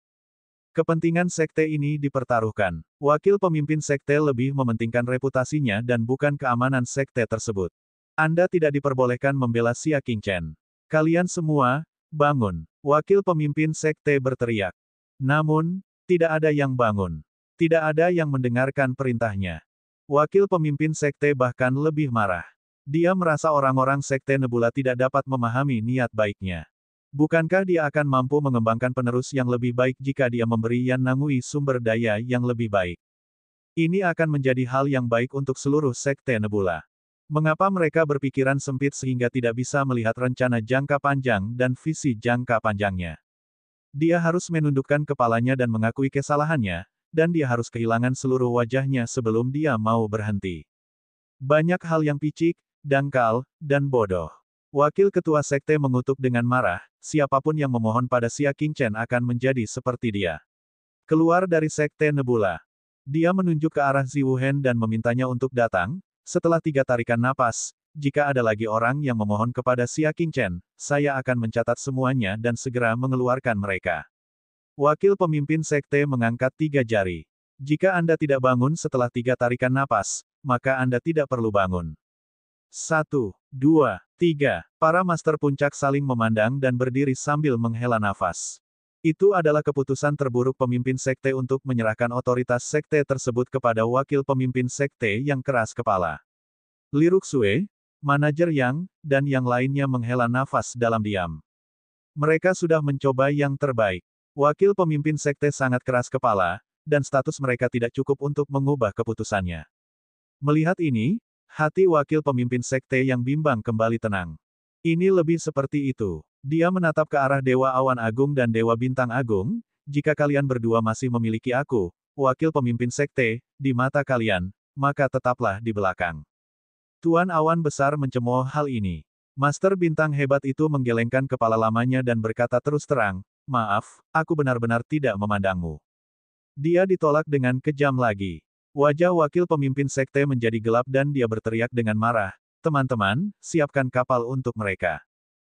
Kepentingan sekte ini dipertaruhkan. Wakil pemimpin sekte lebih mementingkan reputasinya dan bukan keamanan sekte tersebut. Anda tidak diperbolehkan membela Xia Qingchen. Kalian semua, bangun. Wakil pemimpin sekte berteriak. Namun, tidak ada yang bangun. Tidak ada yang mendengarkan perintahnya. Wakil pemimpin sekte bahkan lebih marah. Dia merasa orang-orang sekte Nebula tidak dapat memahami niat baiknya. Bukankah dia akan mampu mengembangkan penerus yang lebih baik jika dia memberi Yan Nangui sumber daya yang lebih baik? Ini akan menjadi hal yang baik untuk seluruh sekte Nebula. Mengapa mereka berpikiran sempit sehingga tidak bisa melihat rencana jangka panjang dan visi jangka panjangnya? Dia harus menundukkan kepalanya dan mengakui kesalahannya, dan dia harus kehilangan seluruh wajahnya sebelum dia mau berhenti. Banyak hal yang picik, dangkal, dan bodoh. Wakil ketua sekte mengutuk dengan marah, siapapun yang memohon pada Xia Qingchen akan menjadi seperti dia. Keluar dari sekte Nebula. Dia menunjuk ke arah Ziwu Hen dan memintanya untuk datang. Setelah 3 tarikan napas, jika ada lagi orang yang memohon kepada Xia Qingchen, saya akan mencatat semuanya dan segera mengeluarkan mereka. Wakil pemimpin sekte mengangkat 3 jari. Jika Anda tidak bangun setelah 3 tarikan napas, maka Anda tidak perlu bangun. 1, 2, 3. Para master puncak saling memandang dan berdiri sambil menghela nafas. Itu adalah keputusan terburuk pemimpin sekte untuk menyerahkan otoritas sekte tersebut kepada wakil pemimpin sekte yang keras kepala. Li Ruxue, manajer Yang, dan yang lainnya menghela nafas dalam diam. Mereka sudah mencoba yang terbaik. Wakil pemimpin sekte sangat keras kepala, dan status mereka tidak cukup untuk mengubah keputusannya. Melihat ini, hati wakil pemimpin sekte yang bimbang kembali tenang. Ini lebih seperti itu. Dia menatap ke arah Dewa Awan Agung dan Dewa Bintang Agung, jika kalian berdua masih memiliki aku, wakil pemimpin sekte, di mata kalian, maka tetaplah di belakang. Tuan Awan Besar mencemooh hal ini. Master Bintang hebat itu menggelengkan kepala lamanya dan berkata terus terang, maaf, aku benar-benar tidak memandangmu. Dia ditolak dengan kejam lagi. Wajah wakil pemimpin sekte menjadi gelap dan dia berteriak dengan marah, teman-teman, siapkan kapal untuk mereka.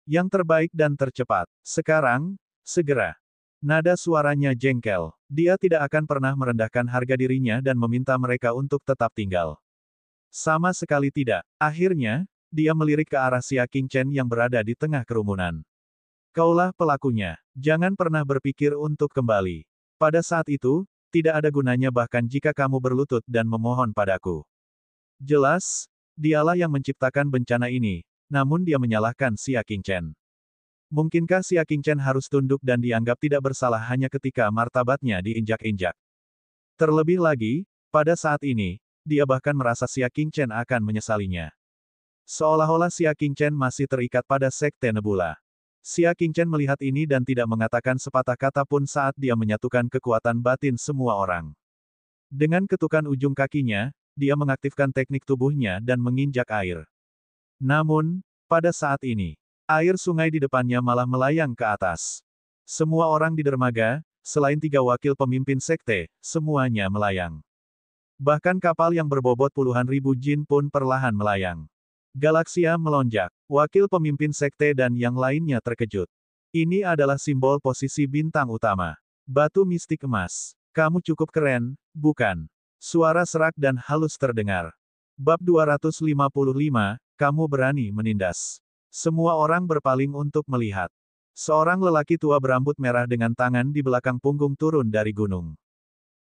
Yang terbaik dan tercepat. Sekarang, segera. Nada suaranya jengkel. Dia tidak akan pernah merendahkan harga dirinya dan meminta mereka untuk tetap tinggal. Sama sekali tidak. Akhirnya, dia melirik ke arah Xia Qingchen yang berada di tengah kerumunan. Kaulah pelakunya. Jangan pernah berpikir untuk kembali. Pada saat itu, tidak ada gunanya bahkan jika kamu berlutut dan memohon padaku. Jelas, dialah yang menciptakan bencana ini. Namun dia menyalahkan Xia Qingchen. Mungkinkah Xia Qingchen harus tunduk dan dianggap tidak bersalah hanya ketika martabatnya diinjak-injak? Terlebih lagi, pada saat ini, dia bahkan merasa Xia Qingchen akan menyesalinya. Seolah-olah Xia Qingchen masih terikat pada Sekte Nebula. Xia Qingchen melihat ini dan tidak mengatakan sepatah kata pun saat dia menyatukan kekuatan batin semua orang. Dengan ketukan ujung kakinya, dia mengaktifkan teknik tubuhnya dan menginjak air. Namun, pada saat ini, air sungai di depannya malah melayang ke atas. Semua orang di dermaga, selain 3 wakil pemimpin sekte, semuanya melayang. Bahkan kapal yang berbobot puluhan ribu jin pun perlahan melayang. Galaksia melonjak. Wakil pemimpin sekte dan yang lainnya terkejut. Ini adalah simbol posisi bintang utama. Batu mistik emas. Kamu cukup keren, bukan? Suara serak dan halus terdengar. Bab 255, kamu berani menindas. Semua orang berpaling untuk melihat. Seorang lelaki tua berambut merah dengan tangan di belakang punggung turun dari gunung.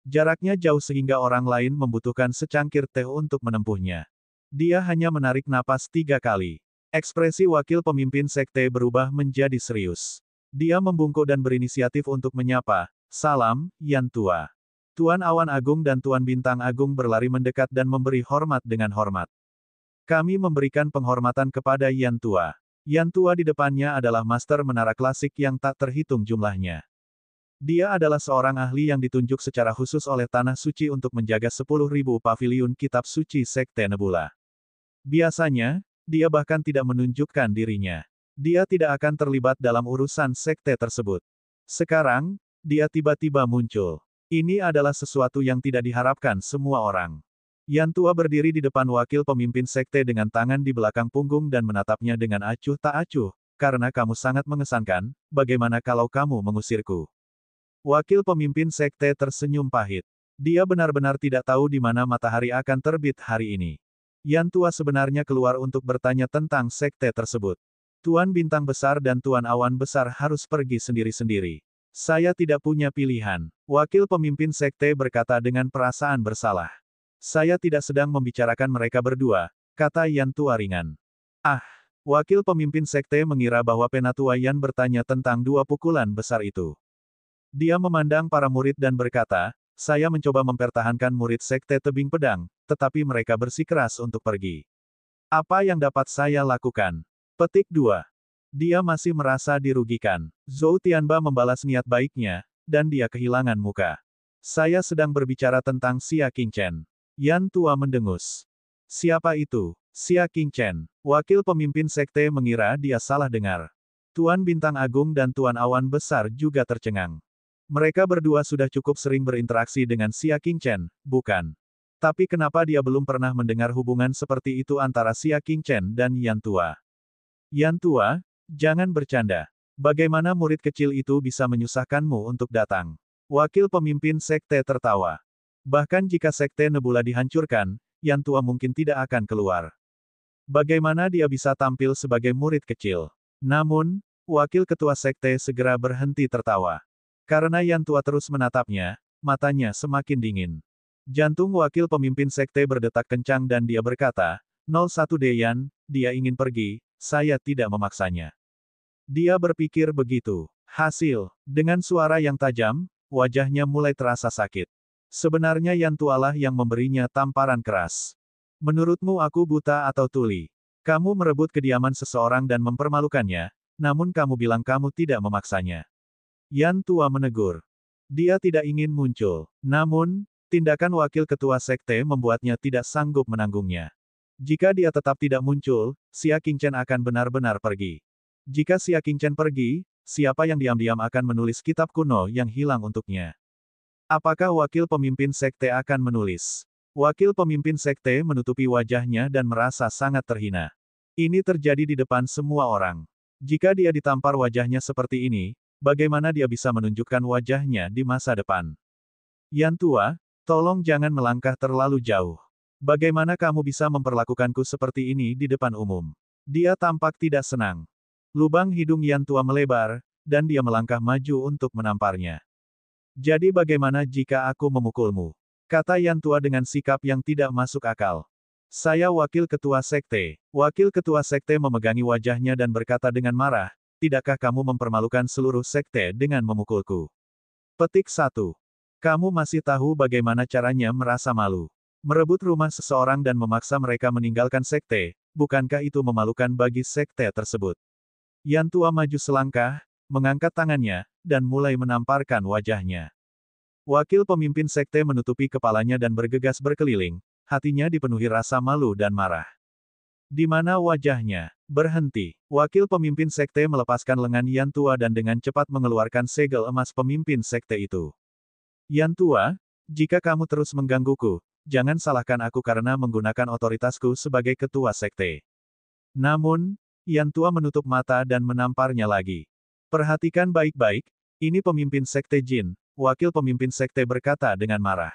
Jaraknya jauh sehingga orang lain membutuhkan secangkir teh untuk menempuhnya. Dia hanya menarik napas 3 kali. Ekspresi wakil pemimpin sekte berubah menjadi serius. Dia membungkuk dan berinisiatif untuk menyapa, salam, Yan Tua. Tuan Awan Agung dan Tuan Bintang Agung berlari mendekat dan memberi hormat dengan hormat. Kami memberikan penghormatan kepada Yan Tua. Yan Tua di depannya adalah master menara klasik yang tak terhitung jumlahnya. Dia adalah seorang ahli yang ditunjuk secara khusus oleh Tanah Suci untuk menjaga 10.000 paviliun kitab suci Sekte Nebula. Biasanya, dia bahkan tidak menunjukkan dirinya. Dia tidak akan terlibat dalam urusan sekte tersebut. Sekarang, dia tiba-tiba muncul. Ini adalah sesuatu yang tidak diharapkan semua orang. Yan Tua berdiri di depan wakil pemimpin sekte dengan tangan di belakang punggung dan menatapnya dengan acuh tak acuh, karena kamu sangat mengesankan, bagaimana kalau kamu mengusirku? Wakil pemimpin sekte tersenyum pahit. Dia benar-benar tidak tahu di mana matahari akan terbit hari ini. Yan Tua sebenarnya keluar untuk bertanya tentang sekte tersebut. Tuan Bintang Besar dan Tuan Awan Besar harus pergi sendiri-sendiri. Saya tidak punya pilihan. Wakil pemimpin sekte berkata dengan perasaan bersalah. Saya tidak sedang membicarakan mereka berdua, kata Yan Tua ringan. Ah, wakil pemimpin sekte mengira bahwa Penatua Yan bertanya tentang 2 pukulan besar itu. Dia memandang para murid dan berkata, saya mencoba mempertahankan murid sekte tebing pedang, tetapi mereka bersikeras untuk pergi. Apa yang dapat saya lakukan? Petik 2. Dia masih merasa dirugikan. Zhou Tianba membalas niat baiknya, dan dia kehilangan muka. Saya sedang berbicara tentang Xia Qingchen. Yan Tua mendengus. Siapa itu? Xia Qingchen. Wakil pemimpin sekte mengira dia salah dengar. Tuan Bintang Agung dan Tuan Awan Besar juga tercengang. Mereka berdua sudah cukup sering berinteraksi dengan Xia Qingchen, bukan? Tapi kenapa dia belum pernah mendengar hubungan seperti itu antara Xia Qingchen dan Yan Tua? Yan Tua, jangan bercanda. Bagaimana murid kecil itu bisa menyusahkanmu untuk datang? Wakil pemimpin sekte tertawa. Bahkan jika Sekte Nebula dihancurkan, Yan Tua mungkin tidak akan keluar. Bagaimana dia bisa tampil sebagai murid kecil? Namun, wakil ketua sekte segera berhenti tertawa. Karena Yan Tua terus menatapnya, matanya semakin dingin. Jantung wakil pemimpin sekte berdetak kencang dan dia berkata, 01 Deyan, dia ingin pergi, saya tidak memaksanya. Dia berpikir begitu. Hasil, dengan suara yang tajam, wajahnya mulai terasa sakit. Sebenarnya Yan Tua lah yang memberinya tamparan keras. Menurutmu aku buta atau tuli? Kamu merebut kediaman seseorang dan mempermalukannya, namun kamu bilang kamu tidak memaksanya. Yan Tua menegur. Dia tidak ingin muncul. Namun, tindakan wakil ketua sekte membuatnya tidak sanggup menanggungnya. Jika dia tetap tidak muncul, Xia Qingchen akan benar-benar pergi. Jika Xia Qingchen pergi, siapa yang diam-diam akan menulis kitab kuno yang hilang untuknya? Apakah wakil pemimpin sekte akan menulis? Wakil pemimpin sekte menutupi wajahnya dan merasa sangat terhina. Ini terjadi di depan semua orang. Jika dia ditampar wajahnya seperti ini, bagaimana dia bisa menunjukkan wajahnya di masa depan? Yan Tua, tolong jangan melangkah terlalu jauh. Bagaimana kamu bisa memperlakukanku seperti ini di depan umum? Dia tampak tidak senang. Lubang hidung Yan Tua melebar, dan dia melangkah maju untuk menamparnya. Jadi bagaimana jika aku memukulmu? Kata Yan Tua dengan sikap yang tidak masuk akal. Saya wakil ketua sekte. Wakil ketua sekte memegangi wajahnya dan berkata dengan marah, tidakkah kamu mempermalukan seluruh sekte dengan memukulku? Petik 1. Kamu masih tahu bagaimana caranya merasa malu. Merebut rumah seseorang dan memaksa mereka meninggalkan sekte, bukankah itu memalukan bagi sekte tersebut? Yan Tua maju selangkah, mengangkat tangannya, dan mulai menamparkan wajahnya. Wakil pemimpin sekte menutupi kepalanya dan bergegas berkeliling, hatinya dipenuhi rasa malu dan marah. Di mana wajahnya? Berhenti. Wakil pemimpin sekte melepaskan lengan Yan Tua dan dengan cepat mengeluarkan segel emas pemimpin sekte itu. Yan Tua, jika kamu terus menggangguku, jangan salahkan aku karena menggunakan otoritasku sebagai ketua sekte. Namun, Yan Tua menutup mata dan menamparnya lagi. Perhatikan baik-baik, ini pemimpin sekte Jin. Wakil pemimpin sekte berkata dengan marah.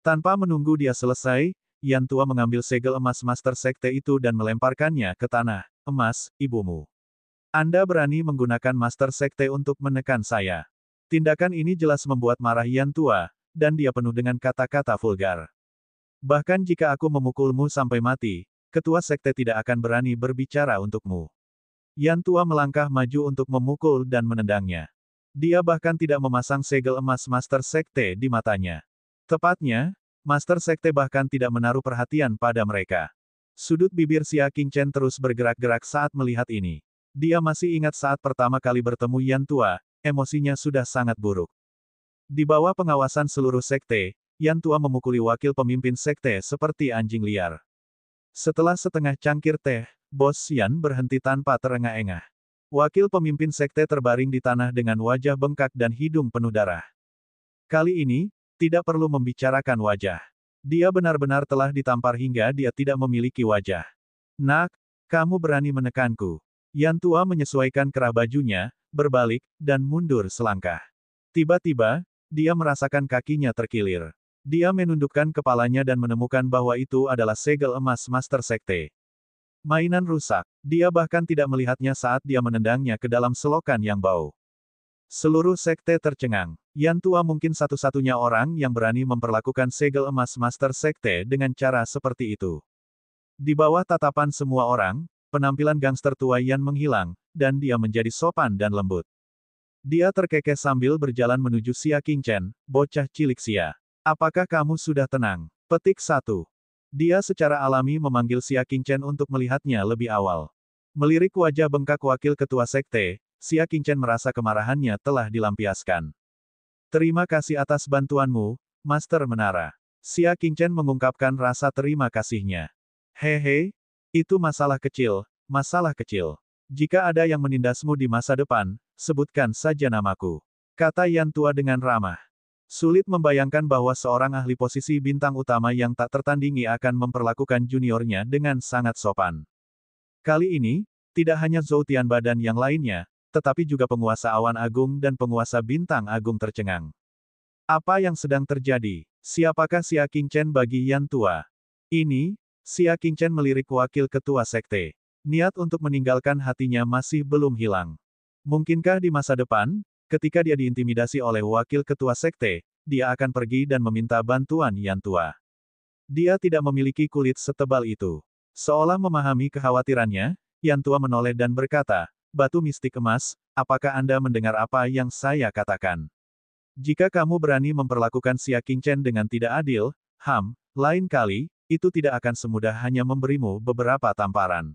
Tanpa menunggu dia selesai, Yan Tua mengambil segel emas master sekte itu dan melemparkannya ke tanah. Emas, ibumu. Anda berani menggunakan master sekte untuk menekan saya. Tindakan ini jelas membuat marah Yan Tua, dan dia penuh dengan kata-kata vulgar. Bahkan jika aku memukulmu sampai mati, ketua sekte tidak akan berani berbicara untukmu. Yan Tua melangkah maju untuk memukul dan menendangnya. Dia bahkan tidak memasang segel emas Master Sekte di matanya. Tepatnya, Master Sekte bahkan tidak menaruh perhatian pada mereka. Sudut bibir Xia Qingchen terus bergerak-gerak saat melihat ini. Dia masih ingat saat pertama kali bertemu Yan Tua, emosinya sudah sangat buruk. Di bawah pengawasan seluruh sekte, Yan Tua memukuli wakil pemimpin sekte seperti anjing liar. Setelah setengah cangkir teh, Bos Yan berhenti tanpa terengah-engah. Wakil pemimpin sekte terbaring di tanah dengan wajah bengkak dan hidung penuh darah. Kali ini, tidak perlu membicarakan wajah. Dia benar-benar telah ditampar hingga dia tidak memiliki wajah. Nak, kamu berani menekanku. Yan Tua menyesuaikan kerah bajunya, berbalik, dan mundur selangkah. Tiba-tiba, dia merasakan kakinya terkilir. Dia menundukkan kepalanya dan menemukan bahwa itu adalah segel emas Master Sekte. Mainan rusak. Dia bahkan tidak melihatnya saat dia menendangnya ke dalam selokan yang bau. Seluruh sekte tercengang. Yan Tua mungkin satu-satunya orang yang berani memperlakukan segel emas Master Sekte dengan cara seperti itu. Di bawah tatapan semua orang, penampilan gangster tua Yan menghilang, dan dia menjadi sopan dan lembut. Dia terkekeh sambil berjalan menuju Xia Qingchen, bocah cilik Xia. Apakah kamu sudah tenang? Petik 1. Dia secara alami memanggil Xia Qingchen untuk melihatnya lebih awal. Melirik wajah bengkak wakil ketua sekte, Xia Qingchen merasa kemarahannya telah dilampiaskan. Terima kasih atas bantuanmu, Master Menara. Xia Qingchen mengungkapkan rasa terima kasihnya. Hehe, itu masalah kecil, masalah kecil. Jika ada yang menindasmu di masa depan, sebutkan saja namaku. Kata Yan Tua dengan ramah. Sulit membayangkan bahwa seorang ahli posisi bintang utama yang tak tertandingi akan memperlakukan juniornya dengan sangat sopan. Kali ini, tidak hanya Zhou Tianba dan yang lainnya, tetapi juga penguasa awan agung dan penguasa bintang agung tercengang. Apa yang sedang terjadi? Siapakah Xia Qingchen bagi Yan Tua? Ini, Xia Qingchen melirik wakil ketua sekte. Niat untuk meninggalkan hatinya masih belum hilang. Mungkinkah di masa depan, ketika dia diintimidasi oleh wakil ketua sekte, dia akan pergi dan meminta bantuan Yan Tua. Dia tidak memiliki kulit setebal itu. Seolah memahami kekhawatirannya, Yan Tua menoleh dan berkata, batu mistik emas, apakah Anda mendengar apa yang saya katakan? Jika kamu berani memperlakukan Xia Qingchen dengan tidak adil, lain kali, itu tidak akan semudah hanya memberimu beberapa tamparan.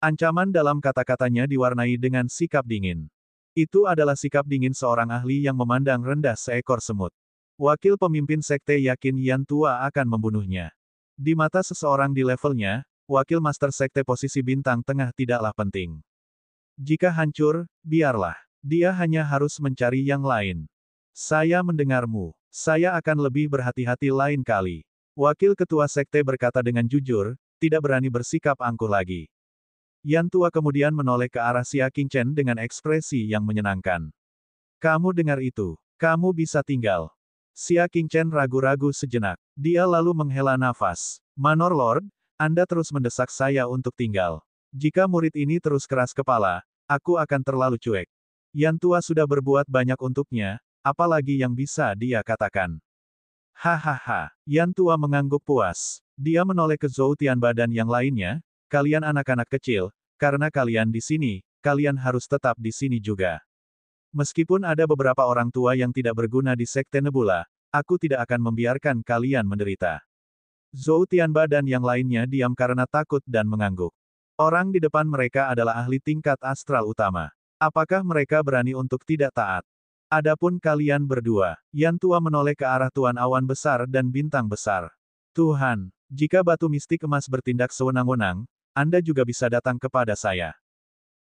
Ancaman dalam kata-katanya diwarnai dengan sikap dingin. Itu adalah sikap dingin seorang ahli yang memandang rendah seekor semut. Wakil pemimpin sekte yakin Yan Tua akan membunuhnya. Di mata seseorang di levelnya, wakil master sekte posisi bintang tengah tidaklah penting. Jika hancur, biarlah. Dia hanya harus mencari yang lain. Saya mendengarmu. Saya akan lebih berhati-hati lain kali. Wakil ketua sekte berkata dengan jujur, tidak berani bersikap angkuh lagi. Yan Tua kemudian menoleh ke arah Xia Qingchen dengan ekspresi yang menyenangkan. Kamu dengar itu. Kamu bisa tinggal. Xia Qingchen ragu-ragu sejenak. Dia lalu menghela nafas. Manor Lord, Anda terus mendesak saya untuk tinggal. Jika murid ini terus keras kepala, aku akan terlalu cuek. Yan Tua sudah berbuat banyak untuknya, apalagi yang bisa dia katakan. Hahaha. Yan Tua mengangguk puas. Dia menoleh ke Zhou Tianba dan yang lainnya. Kalian anak-anak kecil, karena kalian di sini, kalian harus tetap di sini juga. Meskipun ada beberapa orang tua yang tidak berguna di Sekte Nebula, aku tidak akan membiarkan kalian menderita. Zhou Tianba dan yang lainnya diam karena takut dan mengangguk. Orang di depan mereka adalah ahli tingkat astral utama. Apakah mereka berani untuk tidak taat? Adapun kalian berdua, Yan Tua menoleh ke arah Tuan Awan Besar dan Bintang Besar. Tuhan, jika batu mistik emas bertindak sewenang-wenang, Anda juga bisa datang kepada saya.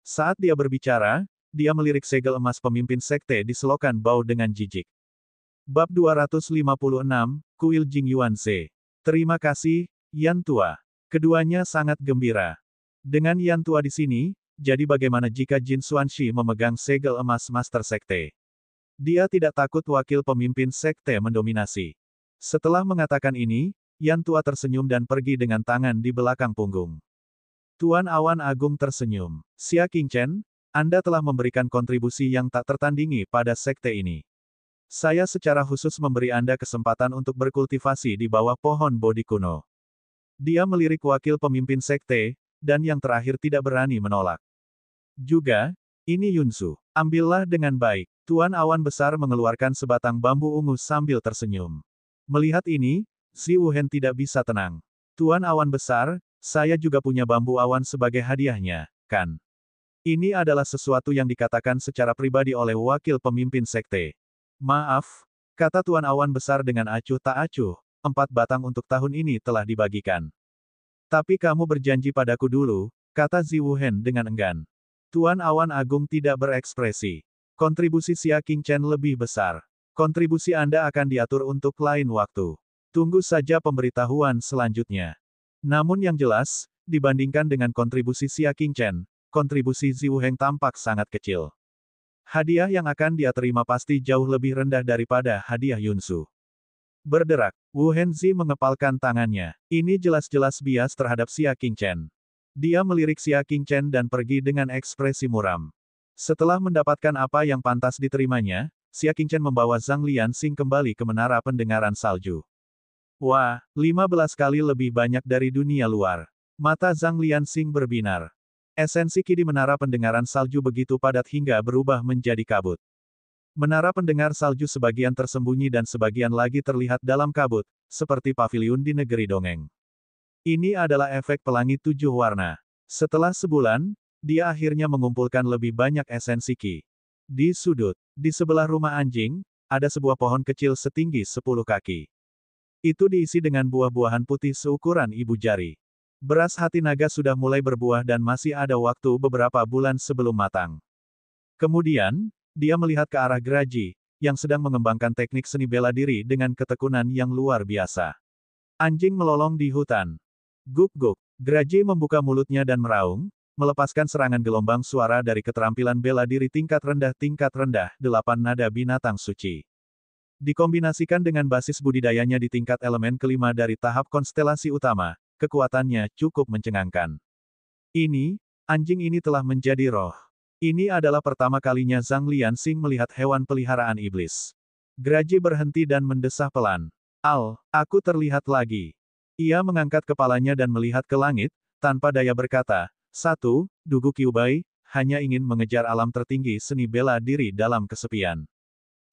Saat dia berbicara, dia melirik segel emas pemimpin sekte di selokan bau dengan jijik. Bab 256, Kuil Jing Yuanze. Terima kasih, Yan Tua. Keduanya sangat gembira. Dengan Yan Tua di sini, jadi bagaimana jika Jin Xuanxi memegang segel emas master sekte? Dia tidak takut wakil pemimpin sekte mendominasi. Setelah mengatakan ini, Yan Tua tersenyum dan pergi dengan tangan di belakang punggung. Tuan Awan Agung tersenyum. Xia Qingchen, Anda telah memberikan kontribusi yang tak tertandingi pada sekte ini. Saya secara khusus memberi Anda kesempatan untuk berkultivasi di bawah pohon Bodhi kuno. Dia melirik wakil pemimpin sekte, dan yang terakhir tidak berani menolak. Juga, ini Yunsu. Ambillah dengan baik. Tuan Awan Besar mengeluarkan sebatang bambu ungu sambil tersenyum. Melihat ini, Xi Wuhen tidak bisa tenang. Tuan Awan Besar, saya juga punya bambu awan sebagai hadiahnya, kan? Ini adalah sesuatu yang dikatakan secara pribadi oleh wakil pemimpin sekte. Maaf, kata Tuan Awan Besar dengan acuh tak acuh, 4 batang untuk tahun ini telah dibagikan. Tapi kamu berjanji padaku dulu, kata Xi Wuhen dengan enggan. Tuan Awan Agung tidak berekspresi. Kontribusi Xia Qingchen lebih besar. Kontribusi Anda akan diatur untuk lain waktu. Tunggu saja pemberitahuan selanjutnya. Namun yang jelas, dibandingkan dengan kontribusi Xia Qingchen, kontribusi Xi Wuhen tampak sangat kecil. Hadiah yang akan dia terima pasti jauh lebih rendah daripada hadiah Yunsu. Berderak, Wu Henzhi mengepalkan tangannya. Ini jelas-jelas bias terhadap Xia Qingchen. Dia melirik Xia Qingchen dan pergi dengan ekspresi muram. Setelah mendapatkan apa yang pantas diterimanya, Xia Qingchen membawa Zhang Lianxing kembali ke menara pendengaran salju. Wah, 15 kali lebih banyak dari dunia luar. Mata Zhang Lianxing berbinar. Esensi ki di menara pendengaran salju begitu padat hingga berubah menjadi kabut. Menara pendengar salju sebagian tersembunyi dan sebagian lagi terlihat dalam kabut, seperti paviliun di negeri dongeng. Ini adalah efek pelangi 7 warna. Setelah sebulan, dia akhirnya mengumpulkan lebih banyak esensi ki. Di sudut, di sebelah rumah anjing, ada sebuah pohon kecil setinggi 10 kaki. Itu diisi dengan buah-buahan putih seukuran ibu jari. Beras hati naga sudah mulai berbuah dan masih ada waktu beberapa bulan sebelum matang. Kemudian, dia melihat ke arah Graji, yang sedang mengembangkan teknik seni bela diri dengan ketekunan yang luar biasa. Anjing melolong di hutan. Guk-guk. Graji membuka mulutnya dan meraung, melepaskan serangan gelombang suara dari keterampilan bela diri tingkat rendah 8 nada binatang suci. Dikombinasikan dengan basis budidayanya di tingkat elemen kelima dari tahap konstelasi utama, kekuatannya cukup mencengangkan. Anjing ini telah menjadi roh. Ini adalah pertama kalinya Zhang Lianxing melihat hewan peliharaan iblis. Graji berhenti dan mendesah pelan. Aku terlihat lagi. Ia mengangkat kepalanya dan melihat ke langit, tanpa daya berkata, Dugu Kyubai, hanya ingin mengejar alam tertinggi seni bela diri dalam kesepian.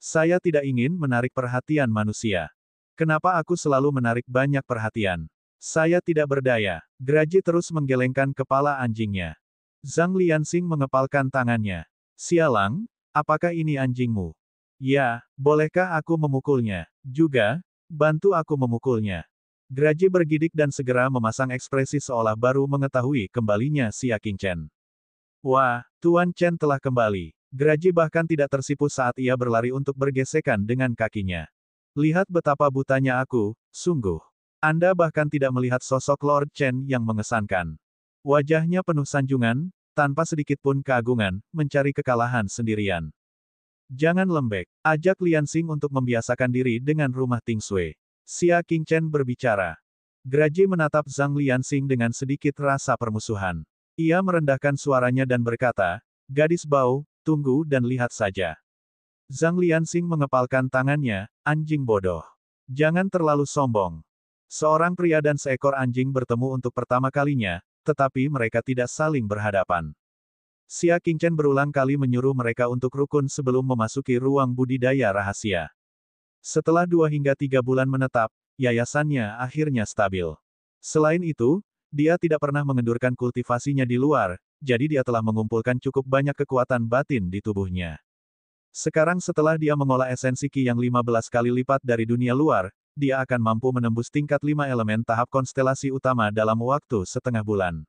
Saya tidak ingin menarik perhatian manusia. Kenapa aku selalu menarik banyak perhatian? Saya tidak berdaya. Graji terus menggelengkan kepala anjingnya. Zhang Lianxing mengepalkan tangannya. Sialang, apakah ini anjingmu? Ya, bolehkah aku memukulnya? Juga, bantu aku memukulnya. Graji bergidik dan segera memasang ekspresi seolah baru mengetahui kembalinya Xia Qingchen. Wah, Tuan Chen telah kembali. Graji bahkan tidak tersipu saat ia berlari untuk bergesekan dengan kakinya. Lihat betapa butanya aku, sungguh. Anda bahkan tidak melihat sosok Lord Chen yang mengesankan. Wajahnya penuh sanjungan, tanpa sedikit pun keagungan, mencari kekalahan sendirian. Jangan lembek, ajak Lianxing untuk membiasakan diri dengan rumah Tingsui. Xia Qingchen berbicara. Graji menatap Zhang Lianxing dengan sedikit rasa permusuhan. Ia merendahkan suaranya dan berkata, gadis bau, tunggu dan lihat saja. Zhang Lianxing mengepalkan tangannya, anjing bodoh. Jangan terlalu sombong. Seorang pria dan seekor anjing bertemu untuk pertama kalinya, tetapi mereka tidak saling berhadapan. Xia Qingchen berulang kali menyuruh mereka untuk rukun sebelum memasuki ruang budidaya rahasia. Setelah 2 hingga 3 bulan menetap, yayasannya akhirnya stabil. Selain itu, dia tidak pernah mengendurkan kultivasinya di luar, jadi dia telah mengumpulkan cukup banyak kekuatan batin di tubuhnya. Sekarang setelah dia mengolah esensi Qi yang 15 kali lipat dari dunia luar, dia akan mampu menembus tingkat 5 elemen tahap konstelasi utama dalam waktu setengah bulan.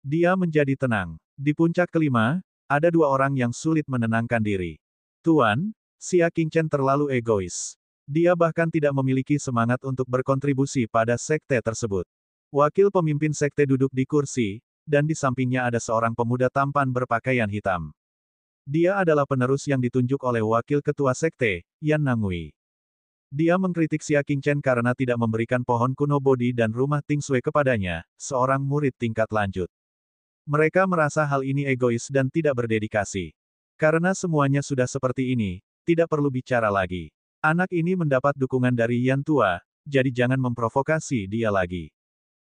Dia menjadi tenang. Di puncak kelima, ada 2 orang yang sulit menenangkan diri. Tuan, Xia Qingchen terlalu egois. Dia bahkan tidak memiliki semangat untuk berkontribusi pada sekte tersebut. Wakil pemimpin sekte duduk di kursi, dan di sampingnya ada seorang pemuda tampan berpakaian hitam. Dia adalah penerus yang ditunjuk oleh wakil ketua sekte, Yan Nangui. Dia mengkritik Xia Qingchen karena tidak memberikan pohon kuno Bodhi dan rumah Tingsui kepadanya, seorang murid tingkat lanjut. Mereka merasa hal ini egois dan tidak berdedikasi. Karena semuanya sudah seperti ini, tidak perlu bicara lagi. Anak ini mendapat dukungan dari Yan Tua, jadi jangan memprovokasi dia lagi.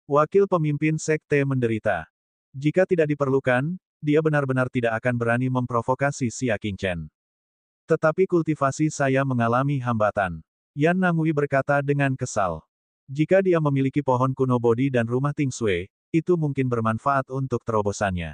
Wakil pemimpin sekte menderita. Jika tidak diperlukan, dia benar-benar tidak akan berani memprovokasi Xia Qingchen. Tetapi kultivasi saya mengalami hambatan. Yan Nangui berkata dengan kesal. Jika dia memiliki pohon kuno Bodhi dan rumah Tingsui, itu mungkin bermanfaat untuk terobosannya.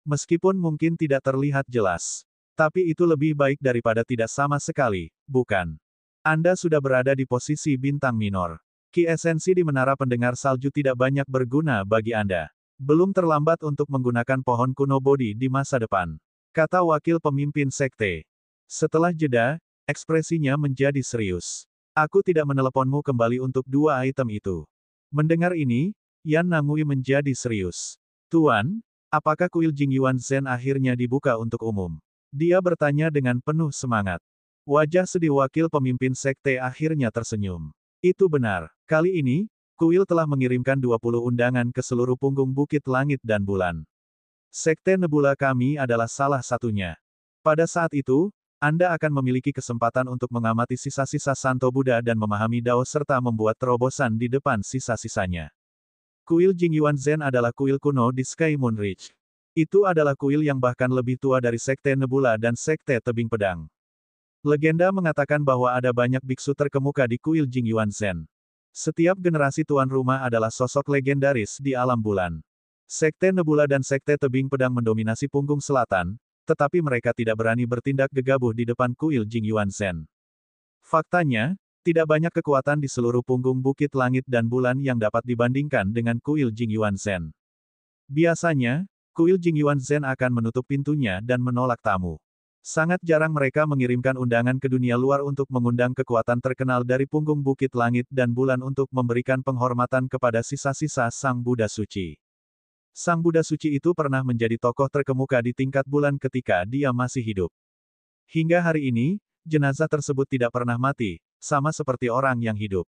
Meskipun mungkin tidak terlihat jelas. Tapi itu lebih baik daripada tidak sama sekali, bukan? Anda sudah berada di posisi bintang minor. Ki esensi di menara pendengar salju tidak banyak berguna bagi Anda. Belum terlambat untuk menggunakan pohon kuno Bodhi di masa depan. Kata wakil pemimpin sekte. Setelah jeda, ekspresinya menjadi serius. Aku tidak meneleponmu kembali untuk 2 item itu. Mendengar ini, Yan Nangui menjadi serius. Tuan, apakah kuil Jingyuan Zhen akhirnya dibuka untuk umum? Dia bertanya dengan penuh semangat. Wajah sedih wakil pemimpin sekte akhirnya tersenyum. Itu benar. Kali ini, kuil telah mengirimkan 20 undangan ke seluruh punggung bukit langit dan bulan. Sekte Nebula kami adalah salah satunya. Pada saat itu, Anda akan memiliki kesempatan untuk mengamati sisa-sisa Santo Buddha dan memahami Dao serta membuat terobosan di depan sisa-sisanya. Kuil Jingyuan Zhen adalah kuil kuno di Sky Moon Ridge. Itu adalah kuil yang bahkan lebih tua dari Sekte Nebula dan Sekte Tebing Pedang. Legenda mengatakan bahwa ada banyak biksu terkemuka di kuil Jingyuan Zhen. Setiap generasi tuan rumah adalah sosok legendaris di alam bulan. Sekte Nebula dan Sekte Tebing Pedang mendominasi punggung selatan, tetapi mereka tidak berani bertindak gegabah di depan kuil Jingyuan Zhen. Faktanya, tidak banyak kekuatan di seluruh punggung bukit langit dan bulan yang dapat dibandingkan dengan kuil Jingyuan Zhen. Biasanya, kuil Jingyuan Zhen akan menutup pintunya dan menolak tamu. Sangat jarang mereka mengirimkan undangan ke dunia luar untuk mengundang kekuatan terkenal dari punggung bukit langit dan bulan untuk memberikan penghormatan kepada sisa-sisa Sang Buddha Suci. Sang Buddha Suci itu pernah menjadi tokoh terkemuka di tingkat bulan ketika dia masih hidup. Hingga hari ini, jenazah tersebut tidak pernah mati, sama seperti orang yang hidup.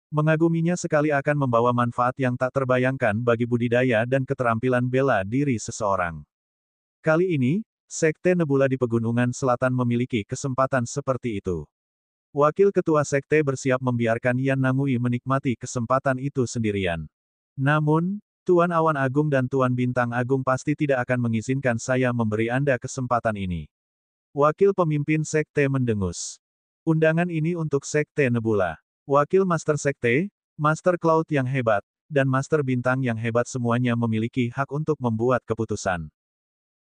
Mengaguminya sekali akan membawa manfaat yang tak terbayangkan bagi budidaya dan keterampilan bela diri seseorang. Kali ini, Sekte Nebula di Pegunungan Selatan memiliki kesempatan seperti itu. Wakil ketua sekte bersiap membiarkan Yan Nangui menikmati kesempatan itu sendirian. Namun, Tuan Awan Agung dan Tuan Bintang Agung pasti tidak akan mengizinkan saya memberi Anda kesempatan ini. Wakil pemimpin sekte mendengus. Undangan ini untuk Sekte Nebula. Wakil Master Sekte, Master Cloud yang hebat, dan Master Bintang yang hebat semuanya memiliki hak untuk membuat keputusan.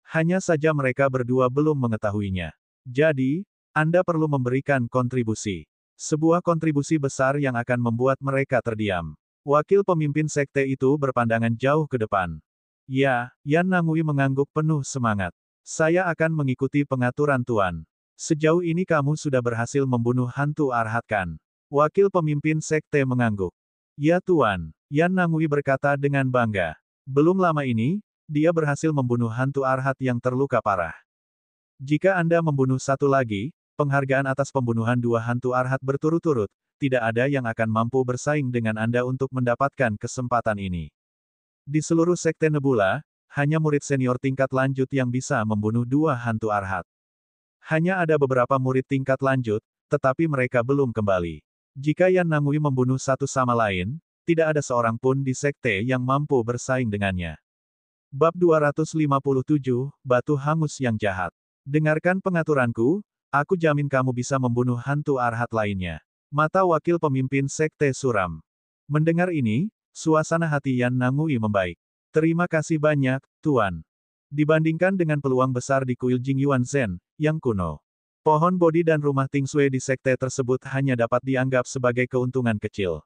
Hanya saja mereka berdua belum mengetahuinya. Jadi, Anda perlu memberikan kontribusi. Sebuah kontribusi besar yang akan membuat mereka terdiam. Wakil pemimpin sekte itu berpandangan jauh ke depan. Ya, Yan Nangui mengangguk penuh semangat. Saya akan mengikuti pengaturan Tuan. Sejauh ini kamu sudah berhasil membunuh hantu Arhat kan? Wakil pemimpin sekte mengangguk. Ya Tuan, Yan Nangui berkata dengan bangga. Belum lama ini, dia berhasil membunuh hantu Arhat yang terluka parah. Jika Anda membunuh satu lagi, penghargaan atas pembunuhan dua hantu Arhat berturut-turut, tidak ada yang akan mampu bersaing dengan Anda untuk mendapatkan kesempatan ini. Di seluruh sekte Nebula, hanya murid senior tingkat lanjut yang bisa membunuh dua hantu Arhat. Hanya ada beberapa murid tingkat lanjut, tetapi mereka belum kembali. Jika Yan Nangui membunuh satu sama lain, tidak ada seorang pun di sekte yang mampu bersaing dengannya. Bab 257, Batu Hangus yang Jahat. Dengarkan pengaturanku, aku jamin kamu bisa membunuh hantu Arhat lainnya. Mata wakil pemimpin sekte suram. Mendengar ini, suasana hati Yan Nangui membaik. Terima kasih banyak, Tuan. Dibandingkan dengan peluang besar di kuil Jingyuan Zen, yang kuno. Pohon Bodhi dan rumah Tingsui di sekte tersebut hanya dapat dianggap sebagai keuntungan kecil.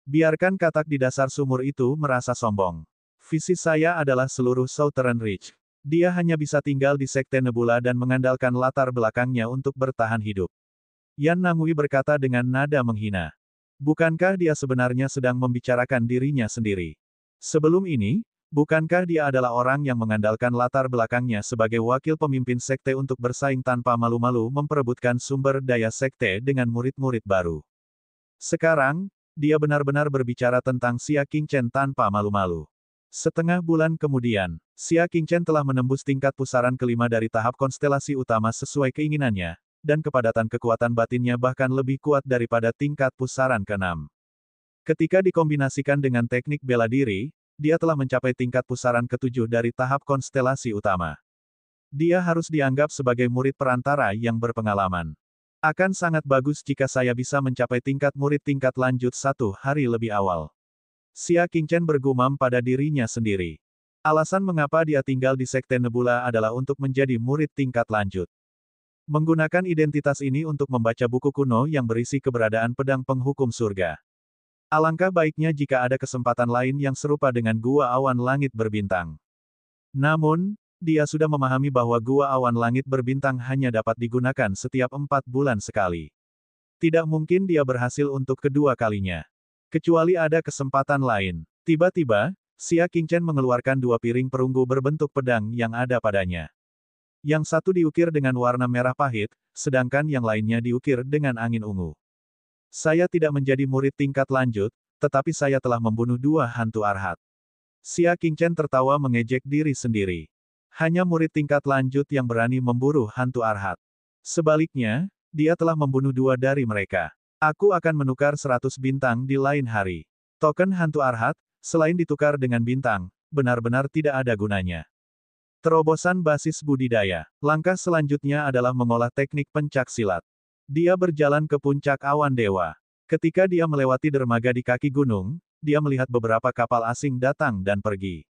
Biarkan katak di dasar sumur itu merasa sombong. Visi saya adalah seluruh Southern Reach. Dia hanya bisa tinggal di sekte Nebula dan mengandalkan latar belakangnya untuk bertahan hidup. Yan Nangui berkata dengan nada menghina. Bukankah dia sebenarnya sedang membicarakan dirinya sendiri? Sebelum ini, bukankah dia adalah orang yang mengandalkan latar belakangnya sebagai wakil pemimpin sekte untuk bersaing tanpa malu-malu memperebutkan sumber daya sekte dengan murid-murid baru? Sekarang, dia benar-benar berbicara tentang Xia Qingchen tanpa malu-malu. Setengah bulan kemudian, Xia Qingchen telah menembus tingkat pusaran kelima dari tahap konstelasi utama sesuai keinginannya, dan kepadatan kekuatan batinnya bahkan lebih kuat daripada tingkat pusaran ke-6. Ketika dikombinasikan dengan teknik bela diri, dia telah mencapai tingkat pusaran ke-7 dari tahap konstelasi utama. Dia harus dianggap sebagai murid perantara yang berpengalaman. Akan sangat bagus jika saya bisa mencapai tingkat murid tingkat lanjut 1 hari lebih awal. Xia Qingchen bergumam pada dirinya sendiri. Alasan mengapa dia tinggal di sekte Nebula adalah untuk menjadi murid tingkat lanjut. Menggunakan identitas ini untuk membaca buku kuno yang berisi keberadaan pedang penghukum surga. Alangkah baiknya jika ada kesempatan lain yang serupa dengan Gua Awan Langit Berbintang. Namun, dia sudah memahami bahwa Gua Awan Langit Berbintang hanya dapat digunakan setiap 4 bulan sekali. Tidak mungkin dia berhasil untuk kedua kalinya. Kecuali ada kesempatan lain. Tiba-tiba, Xia Qingchen mengeluarkan 2 piring perunggu berbentuk pedang yang ada padanya. Yang satu diukir dengan warna merah pahit, sedangkan yang lainnya diukir dengan angin ungu. Saya tidak menjadi murid tingkat lanjut, tetapi saya telah membunuh 2 hantu Arhat. Xia Qingchen tertawa mengejek diri sendiri. Hanya murid tingkat lanjut yang berani memburu hantu Arhat. Sebaliknya, dia telah membunuh 2 dari mereka. Aku akan menukar 100 bintang di lain hari. Token hantu Arhat, selain ditukar dengan bintang, benar-benar tidak ada gunanya. Terobosan basis budidaya. Langkah selanjutnya adalah mengolah teknik pencak silat. Dia berjalan ke puncak awan dewa. Ketika dia melewati dermaga di kaki gunung, dia melihat beberapa kapal asing datang dan pergi.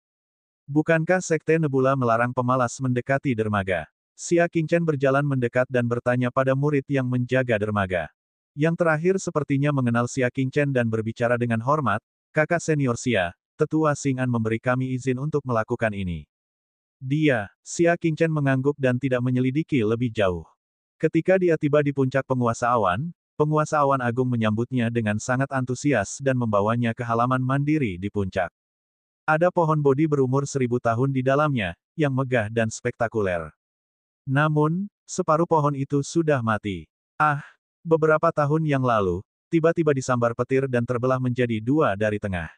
Bukankah sekte Nebula melarang pemalas mendekati dermaga? Xia Qingchen berjalan mendekat dan bertanya pada murid yang menjaga dermaga. Yang terakhir sepertinya mengenal Xia Qingchen dan berbicara dengan hormat, kakak senior Xia, tetua Xing'an memberi kami izin untuk melakukan ini. Xia Qingchen mengangguk dan tidak menyelidiki lebih jauh. Ketika dia tiba di puncak penguasa awan agung menyambutnya dengan sangat antusias dan membawanya ke halaman mandiri di puncak. Ada pohon Bodhi berumur 1000 tahun di dalamnya, yang megah dan spektakuler. Namun, separuh pohon itu sudah mati. Beberapa tahun yang lalu, tiba-tiba disambar petir dan terbelah menjadi 2 dari tengah.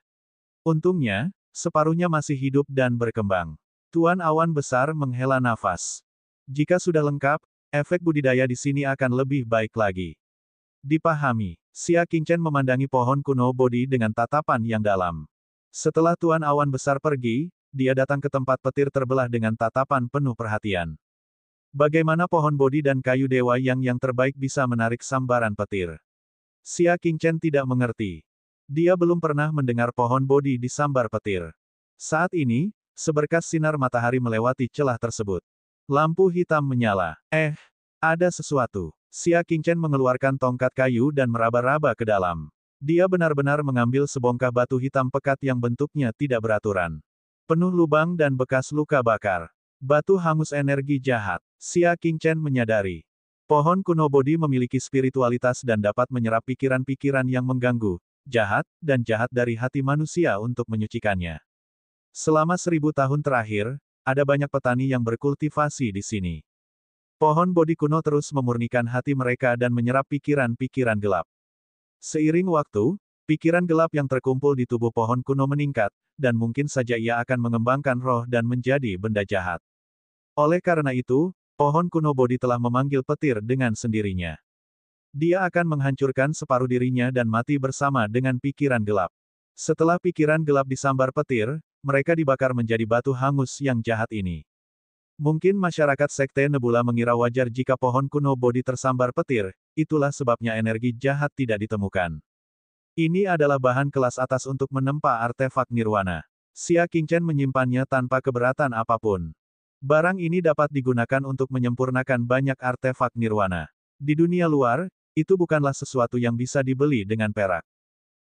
Untungnya, separuhnya masih hidup dan berkembang. Tuan Awan Besar menghela nafas. Jika sudah lengkap, efek budidaya di sini akan lebih baik lagi. Dipahami. Xia Qingchen memandangi pohon kuno Bodhi dengan tatapan yang dalam. Setelah Tuan Awan Besar pergi, dia datang ke tempat petir terbelah dengan tatapan penuh perhatian. Bagaimana pohon Bodhi dan kayu dewa yang terbaik bisa menarik sambaran petir? Xia Qingchen tidak mengerti. Dia belum pernah mendengar pohon bodi disambar petir. Saat ini, seberkas sinar matahari melewati celah tersebut. Lampu hitam menyala. Ada sesuatu. Xia Qingchen mengeluarkan tongkat kayu dan meraba-raba ke dalam. Dia benar-benar mengambil sebongkah batu hitam pekat yang bentuknya tidak beraturan. Penuh lubang dan bekas luka bakar. Batu hangus energi jahat. Xia Qingchen menyadari. Pohon kuno bodi memiliki spiritualitas dan dapat menyerap pikiran-pikiran yang mengganggu, jahat, dan jahat dari hati manusia untuk menyucikannya. Selama 1000 tahun terakhir, ada banyak petani yang berkultivasi di sini. Pohon bodi kuno terus memurnikan hati mereka dan menyerap pikiran-pikiran gelap. Seiring waktu, pikiran gelap yang terkumpul di tubuh pohon kuno meningkat, dan mungkin saja ia akan mengembangkan roh dan menjadi benda jahat. Oleh karena itu, pohon kuno bodi telah memanggil petir dengan sendirinya. Dia akan menghancurkan separuh dirinya dan mati bersama dengan pikiran gelap. Setelah pikiran gelap disambar petir, mereka dibakar menjadi batu hangus yang jahat ini. Mungkin masyarakat Sekte Nebula mengira wajar jika pohon kuno bodi tersambar petir, itulah sebabnya energi jahat tidak ditemukan. Ini adalah bahan kelas atas untuk menempa artefak nirwana. Xia Qingchen menyimpannya tanpa keberatan apapun. Barang ini dapat digunakan untuk menyempurnakan banyak artefak nirwana. Di dunia luar, itu bukanlah sesuatu yang bisa dibeli dengan perak.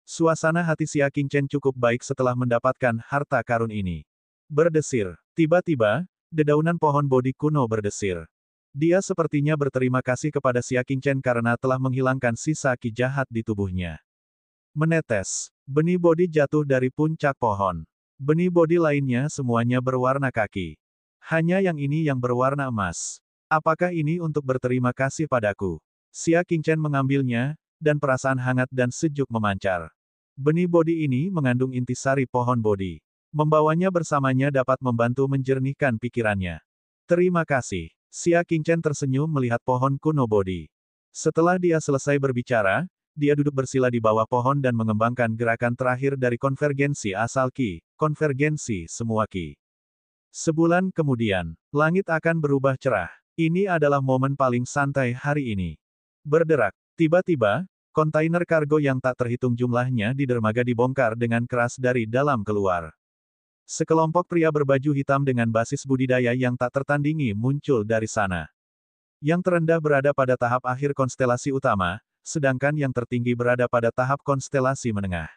Suasana hati Xia Qingchen cukup baik setelah mendapatkan harta karun ini. Berdesir. Tiba-tiba, dedaunan pohon bodi kuno berdesir. Dia sepertinya berterima kasih kepada Xia Qingchen karena telah menghilangkan sisa ki jahat di tubuhnya. Menetes. Benih bodi jatuh dari puncak pohon. Benih bodi lainnya semuanya berwarna kaki. Hanya yang ini yang berwarna emas. Apakah ini untuk berterima kasih padaku? Xia Qingchen mengambilnya, dan perasaan hangat dan sejuk memancar. Benih bodi ini mengandung intisari pohon bodi. Membawanya bersamanya dapat membantu menjernihkan pikirannya. Terima kasih. Xia Qingchen tersenyum melihat pohon kuno bodi. Setelah dia selesai berbicara, dia duduk bersila di bawah pohon dan mengembangkan gerakan terakhir dari konvergensi asal ki, konvergensi semua ki. Sebulan kemudian, langit akan berubah cerah. Ini adalah momen paling santai hari ini. Berderak. Tiba-tiba, kontainer kargo yang tak terhitung jumlahnya di dermaga dibongkar dengan keras dari dalam keluar. Sekelompok pria berbaju hitam dengan basis budidaya yang tak tertandingi muncul dari sana. Yang terendah berada pada tahap akhir konstelasi utama, sedangkan yang tertinggi berada pada tahap konstelasi menengah.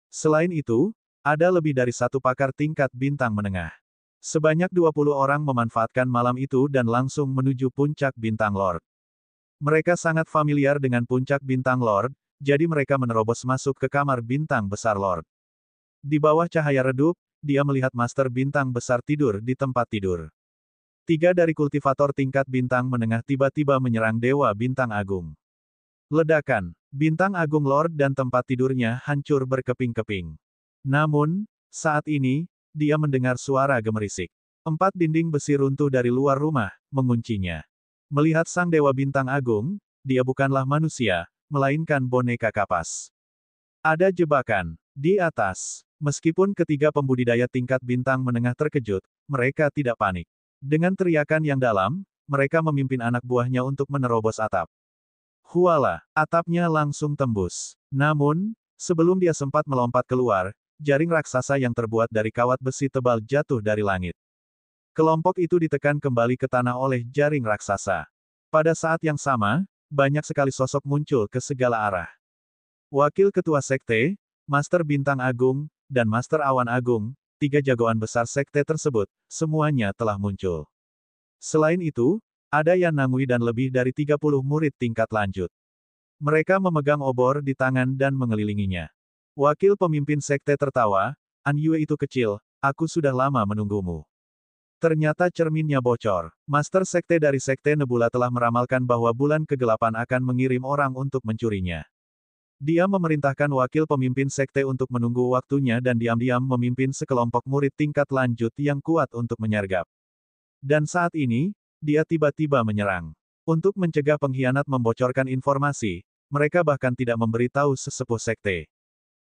Selain itu, ada lebih dari satu pakar tingkat bintang menengah. Sebanyak 20 orang memanfaatkan malam itu dan langsung menuju puncak bintang Lord. Mereka sangat familiar dengan puncak bintang Lord, jadi mereka menerobos masuk ke kamar bintang besar Lord. Di bawah cahaya redup, dia melihat Master Bintang Besar tidur di tempat tidur. 3 dari kultivator tingkat bintang menengah tiba-tiba menyerang Dewa Bintang Agung. Ledakan. Bintang Agung Lord dan tempat tidurnya hancur berkeping-keping. Namun, saat ini, dia mendengar suara gemerisik. 4 dinding besi runtuh dari luar rumah, menguncinya. Melihat sang Dewa Bintang Agung, dia bukanlah manusia, melainkan boneka kapas. Ada jebakan. Di atas. Meskipun ketiga pembudidaya tingkat bintang menengah terkejut, mereka tidak panik. Dengan teriakan yang dalam, mereka memimpin anak buahnya untuk menerobos atap. Huala, atapnya langsung tembus. Namun, sebelum dia sempat melompat keluar, jaring raksasa yang terbuat dari kawat besi tebal jatuh dari langit. Kelompok itu ditekan kembali ke tanah oleh jaring raksasa. Pada saat yang sama, banyak sekali sosok muncul ke segala arah. Wakil Ketua Sekte, Master Bintang Agung, dan Master Awan Agung, 3 jagoan besar sekte tersebut, semuanya telah muncul. Selain itu, ada Yan Nangui dan lebih dari 30 murid tingkat lanjut. Mereka memegang obor di tangan dan mengelilinginya. Wakil pemimpin sekte tertawa, "An Yue itu kecil, aku sudah lama menunggumu." Ternyata cerminnya bocor. Master sekte dari Sekte Nebula telah meramalkan bahwa bulan kegelapan akan mengirim orang untuk mencurinya. Dia memerintahkan wakil pemimpin sekte untuk menunggu waktunya dan diam-diam memimpin sekelompok murid tingkat lanjut yang kuat untuk menyergap. Dan saat ini, dia tiba-tiba menyerang. Untuk mencegah pengkhianat membocorkan informasi, mereka bahkan tidak memberitahu sesepuh sekte.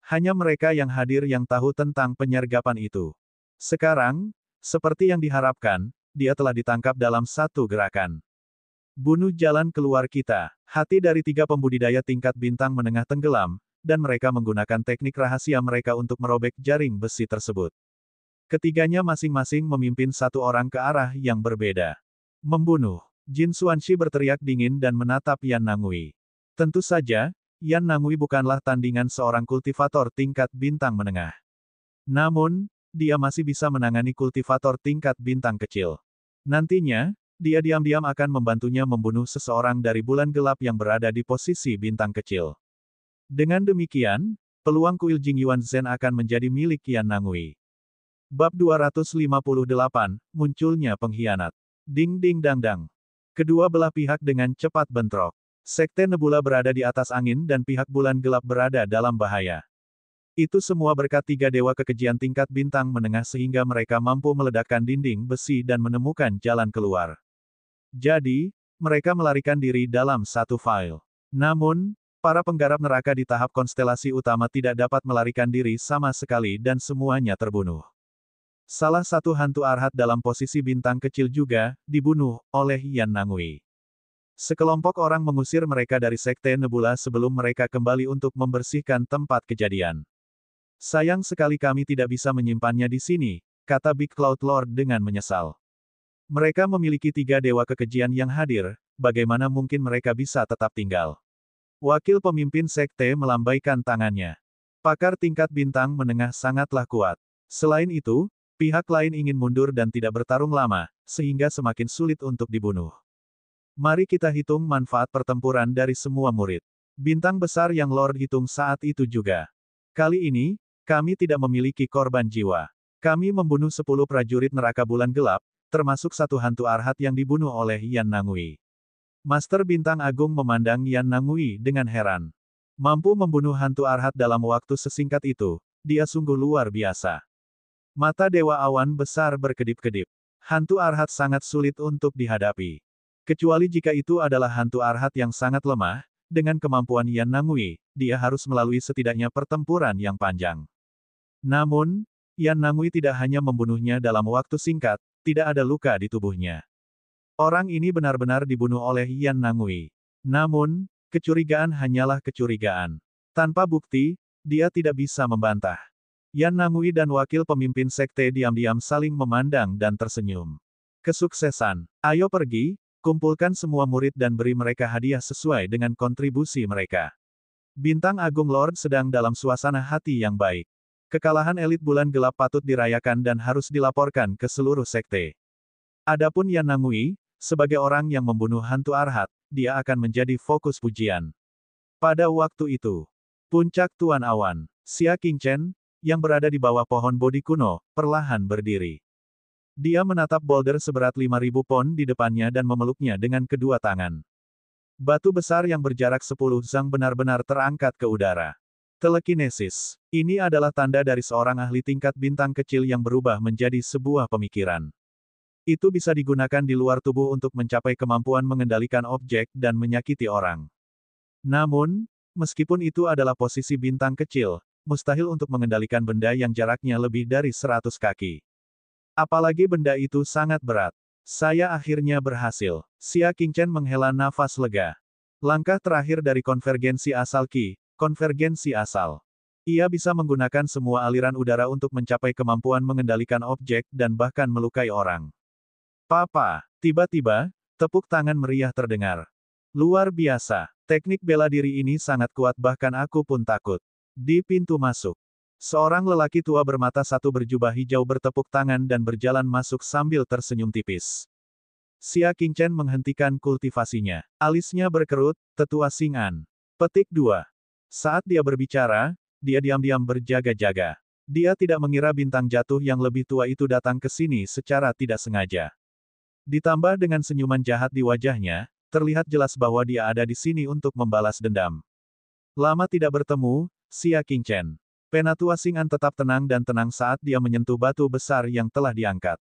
Hanya mereka yang hadir yang tahu tentang penyergapan itu. Sekarang, seperti yang diharapkan, dia telah ditangkap dalam satu gerakan. Bunuh jalan keluar kita. Hati dari 3 pembudidaya tingkat bintang menengah tenggelam, dan mereka menggunakan teknik rahasia mereka untuk merobek jaring besi tersebut. Ketiganya masing-masing memimpin satu orang ke arah yang berbeda. Membunuh. Jin Xuanxi berteriak dingin dan menatap Yan Nangui. Tentu saja, Yan Nangui bukanlah tandingan seorang kultivator tingkat bintang menengah. Namun, dia masih bisa menangani kultivator tingkat bintang kecil. Nantinya, dia diam-diam akan membantunya membunuh seseorang dari bulan gelap yang berada di posisi bintang kecil. Dengan demikian, peluang kuil Jing Yuan Zhen akan menjadi milik Yan Nangui. Bab 258, Munculnya Pengkhianat. Ding ding dang dang. Kedua belah pihak dengan cepat bentrok. Sekte Nebula berada di atas angin dan pihak bulan gelap berada dalam bahaya. Itu semua berkat tiga dewa kekejian tingkat bintang menengah sehingga mereka mampu meledakkan dinding besi dan menemukan jalan keluar. Jadi, mereka melarikan diri dalam satu file. Namun, para penggarap neraka di tahap konstelasi utama tidak dapat melarikan diri sama sekali dan semuanya terbunuh. Salah satu hantu Arhat dalam posisi bintang kecil juga dibunuh oleh Yan Nangui. Sekelompok orang mengusir mereka dari Sekte Nebula sebelum mereka kembali untuk membersihkan tempat kejadian. Sayang sekali kami tidak bisa menyimpannya di sini, kata Big Cloud Lord dengan menyesal. Mereka memiliki tiga dewa kekejian yang hadir, bagaimana mungkin mereka bisa tetap tinggal? Wakil pemimpin sekte melambaikan tangannya. Pakar tingkat bintang menengah sangatlah kuat. Selain itu, pihak lain ingin mundur dan tidak bertarung lama, sehingga semakin sulit untuk dibunuh. Mari kita hitung manfaat pertempuran dari semua murid. Bintang besar yang Lord hitung saat itu juga. Kali ini, kami tidak memiliki korban jiwa. Kami membunuh 10 prajurit neraka bulan gelap, termasuk satu hantu Arhat yang dibunuh oleh Yan Nangui. Master Bintang Agung memandang Yan Nangui dengan heran. Mampu membunuh hantu Arhat dalam waktu sesingkat itu, dia sungguh luar biasa. Mata Dewa Awan Besar berkedip-kedip. Hantu Arhat sangat sulit untuk dihadapi. Kecuali jika itu adalah hantu Arhat yang sangat lemah, dengan kemampuan Yan Nangui, dia harus melalui setidaknya pertempuran yang panjang. Namun, Yan Nangui tidak hanya membunuhnya dalam waktu singkat, tidak ada luka di tubuhnya. Orang ini benar-benar dibunuh oleh Yan Nangui. Namun, kecurigaan hanyalah kecurigaan. Tanpa bukti, dia tidak bisa membantah. Yan Nangui dan wakil pemimpin sekte diam-diam saling memandang dan tersenyum. Kesuksesan. Ayo pergi, kumpulkan semua murid dan beri mereka hadiah sesuai dengan kontribusi mereka. Bintang Agung Lord sedang dalam suasana hati yang baik. Kekalahan elit bulan gelap patut dirayakan dan harus dilaporkan ke seluruh sekte. Adapun Yan Nangui, sebagai orang yang membunuh hantu Arhat, dia akan menjadi fokus pujian. Pada waktu itu, puncak Tuan Awan, Xia Qingchen, yang berada di bawah pohon Bodhi kuno, perlahan berdiri. Dia menatap boulder seberat 5.000 pon di depannya dan memeluknya dengan kedua tangan. Batu besar yang berjarak 10 zang benar-benar terangkat ke udara. Telekinesis. Ini adalah tanda dari seorang ahli tingkat bintang kecil yang berubah menjadi sebuah pemikiran. Itu bisa digunakan di luar tubuh untuk mencapai kemampuan mengendalikan objek dan menyakiti orang. Namun, meskipun itu adalah posisi bintang kecil, mustahil untuk mengendalikan benda yang jaraknya lebih dari 100 kaki. Apalagi benda itu sangat berat. Saya akhirnya berhasil. Xia Qingchen menghela nafas lega. Langkah terakhir dari konvergensi asal Qi, konvergensi asal. Ia bisa menggunakan semua aliran udara untuk mencapai kemampuan mengendalikan objek dan bahkan melukai orang. Papa, tiba-tiba, tepuk tangan meriah terdengar. Luar biasa, teknik bela diri ini sangat kuat bahkan aku pun takut. Di pintu masuk, seorang lelaki tua bermata satu berjubah hijau bertepuk tangan dan berjalan masuk sambil tersenyum tipis. Xia Qingchen menghentikan kultivasinya. Alisnya berkerut, tetua Xing'an. Petik 2. Saat dia berbicara, dia diam-diam berjaga-jaga. Dia tidak mengira bintang jatuh yang lebih tua itu datang ke sini secara tidak sengaja. Ditambah dengan senyuman jahat di wajahnya, terlihat jelas bahwa dia ada di sini untuk membalas dendam. Lama tidak bertemu, Xia Qingchen. Penatua Xing'an tetap tenang dan tenang saat dia menyentuh batu besar yang telah diangkat.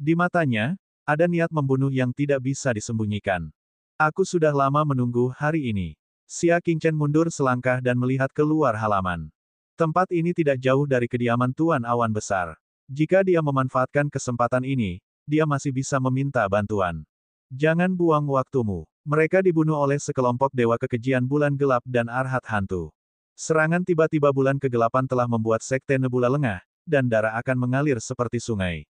Di matanya, ada niat membunuh yang tidak bisa disembunyikan. Aku sudah lama menunggu hari ini. Xia Qingchen mundur selangkah dan melihat keluar halaman. Tempat ini tidak jauh dari kediaman Tuan Awan Besar. Jika dia memanfaatkan kesempatan ini, dia masih bisa meminta bantuan. Jangan buang waktumu. Mereka dibunuh oleh sekelompok dewa kekejian bulan gelap dan Arhat hantu. Serangan tiba-tiba bulan kegelapan telah membuat Sekte Nebula lengah, dan darah akan mengalir seperti sungai.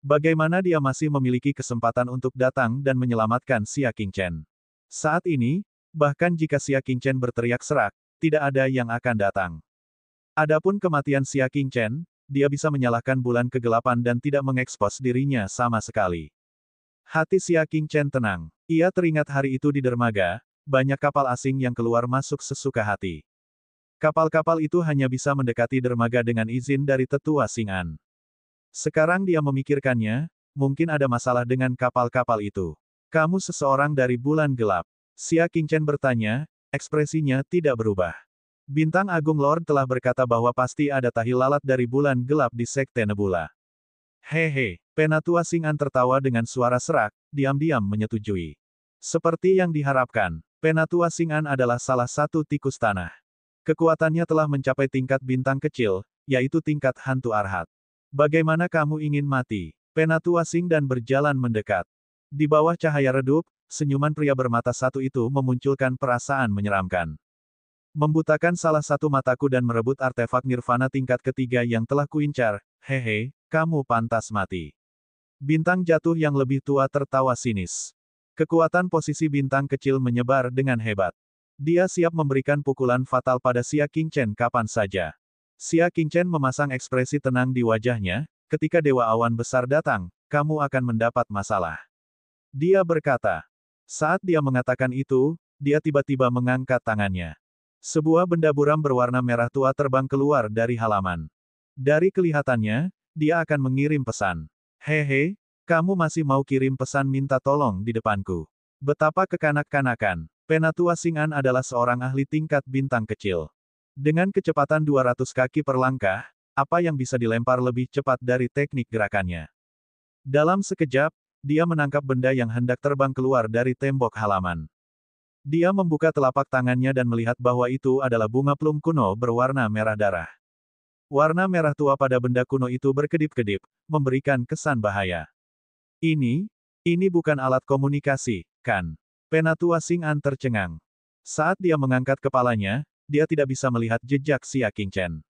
Bagaimana dia masih memiliki kesempatan untuk datang dan menyelamatkan Xia Qingchen? Saat ini, bahkan jika Xia Qingchen berteriak serak, tidak ada yang akan datang. Adapun kematian Xia Qingchen, dia bisa menyalahkan bulan kegelapan dan tidak mengekspos dirinya sama sekali. Hati Xia Qingchen tenang. Ia teringat hari itu di dermaga, banyak kapal asing yang keluar masuk sesuka hati. Kapal-kapal itu hanya bisa mendekati dermaga dengan izin dari tetua Xing'an. Sekarang dia memikirkannya, mungkin ada masalah dengan kapal-kapal itu. Kamu seseorang dari bulan gelap. Xia Qingchen bertanya, ekspresinya tidak berubah. Bintang Agung Lord telah berkata bahwa pasti ada tahi lalat dari bulan gelap di Sekte Nebula. Hehe, Penatua Xing'an tertawa dengan suara serak, diam-diam menyetujui. Seperti yang diharapkan, Penatua Xing'an adalah salah satu tikus tanah. Kekuatannya telah mencapai tingkat bintang kecil, yaitu tingkat hantu arhat. Bagaimana kamu ingin mati? Penatua Xing'an berjalan mendekat. Di bawah cahaya redup, senyuman pria bermata satu itu memunculkan perasaan menyeramkan. Membutakan salah satu mataku dan merebut artefak nirvana tingkat ketiga yang telah kuincar, hehe, kamu pantas mati. Bintang jatuh yang lebih tua tertawa sinis. Kekuatan posisi bintang kecil menyebar dengan hebat. Dia siap memberikan pukulan fatal pada Xia Qingchen kapan saja. Xia Qingchen memasang ekspresi tenang di wajahnya, ketika Dewa Awan Besar datang, kamu akan mendapat masalah. Dia berkata. Saat dia mengatakan itu, dia tiba-tiba mengangkat tangannya. Sebuah benda buram berwarna merah tua terbang keluar dari halaman. Dari kelihatannya, dia akan mengirim pesan. Hehe, kamu masih mau kirim pesan minta tolong di depanku. Betapa kekanak-kanakan. Penatua Xing'an adalah seorang ahli tingkat bintang kecil. Dengan kecepatan 200 kaki per langkah, apa yang bisa dilempar lebih cepat dari teknik gerakannya? Dalam sekejap, dia menangkap benda yang hendak terbang keluar dari tembok halaman. Dia membuka telapak tangannya dan melihat bahwa itu adalah bunga plum kuno berwarna merah darah. Warna merah tua pada benda kuno itu berkedip-kedip, memberikan kesan bahaya. Ini bukan alat komunikasi, kan? Penatua Xing'an tercengang. Saat dia mengangkat kepalanya, dia tidak bisa melihat jejak Xia Qingchen.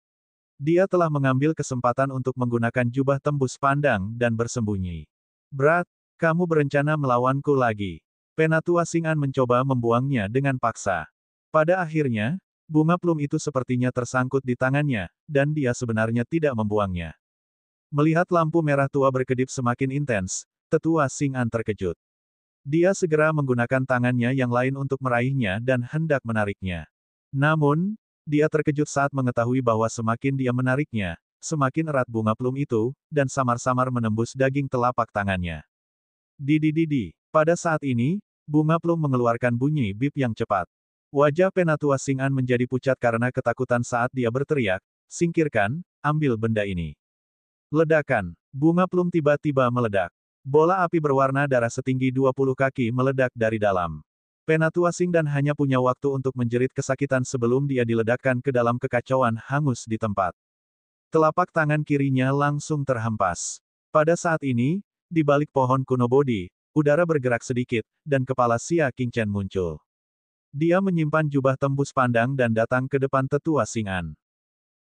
Dia telah mengambil kesempatan untuk menggunakan jubah tembus pandang dan bersembunyi. Berat, kamu berencana melawanku lagi. Penatua Xing'an mencoba membuangnya dengan paksa. Pada akhirnya, bunga plum itu sepertinya tersangkut di tangannya, dan dia sebenarnya tidak membuangnya. Melihat lampu merah tua berkedip semakin intens, tetua Xing'an terkejut. Dia segera menggunakan tangannya yang lain untuk meraihnya dan hendak menariknya. Namun, dia terkejut saat mengetahui bahwa semakin dia menariknya, semakin erat bunga plum itu, dan samar-samar menembus daging telapak tangannya. Didi. Pada saat ini, bunga plum mengeluarkan bunyi bip yang cepat. Wajah Penatua Xing'an menjadi pucat karena ketakutan saat dia berteriak, singkirkan, ambil benda ini. Ledakan. Bunga plum tiba-tiba meledak. Bola api berwarna darah setinggi 20 kaki meledak dari dalam. Penatua Xing'an hanya punya waktu untuk menjerit kesakitan sebelum dia diledakkan ke dalam kekacauan hangus di tempat. Telapak tangan kirinya langsung terhempas. Pada saat ini, di balik pohon kuno Bodhi, udara bergerak sedikit, dan kepala Xia Qingchen muncul. Dia menyimpan jubah tembus pandang dan datang ke depan tetua Xing'an.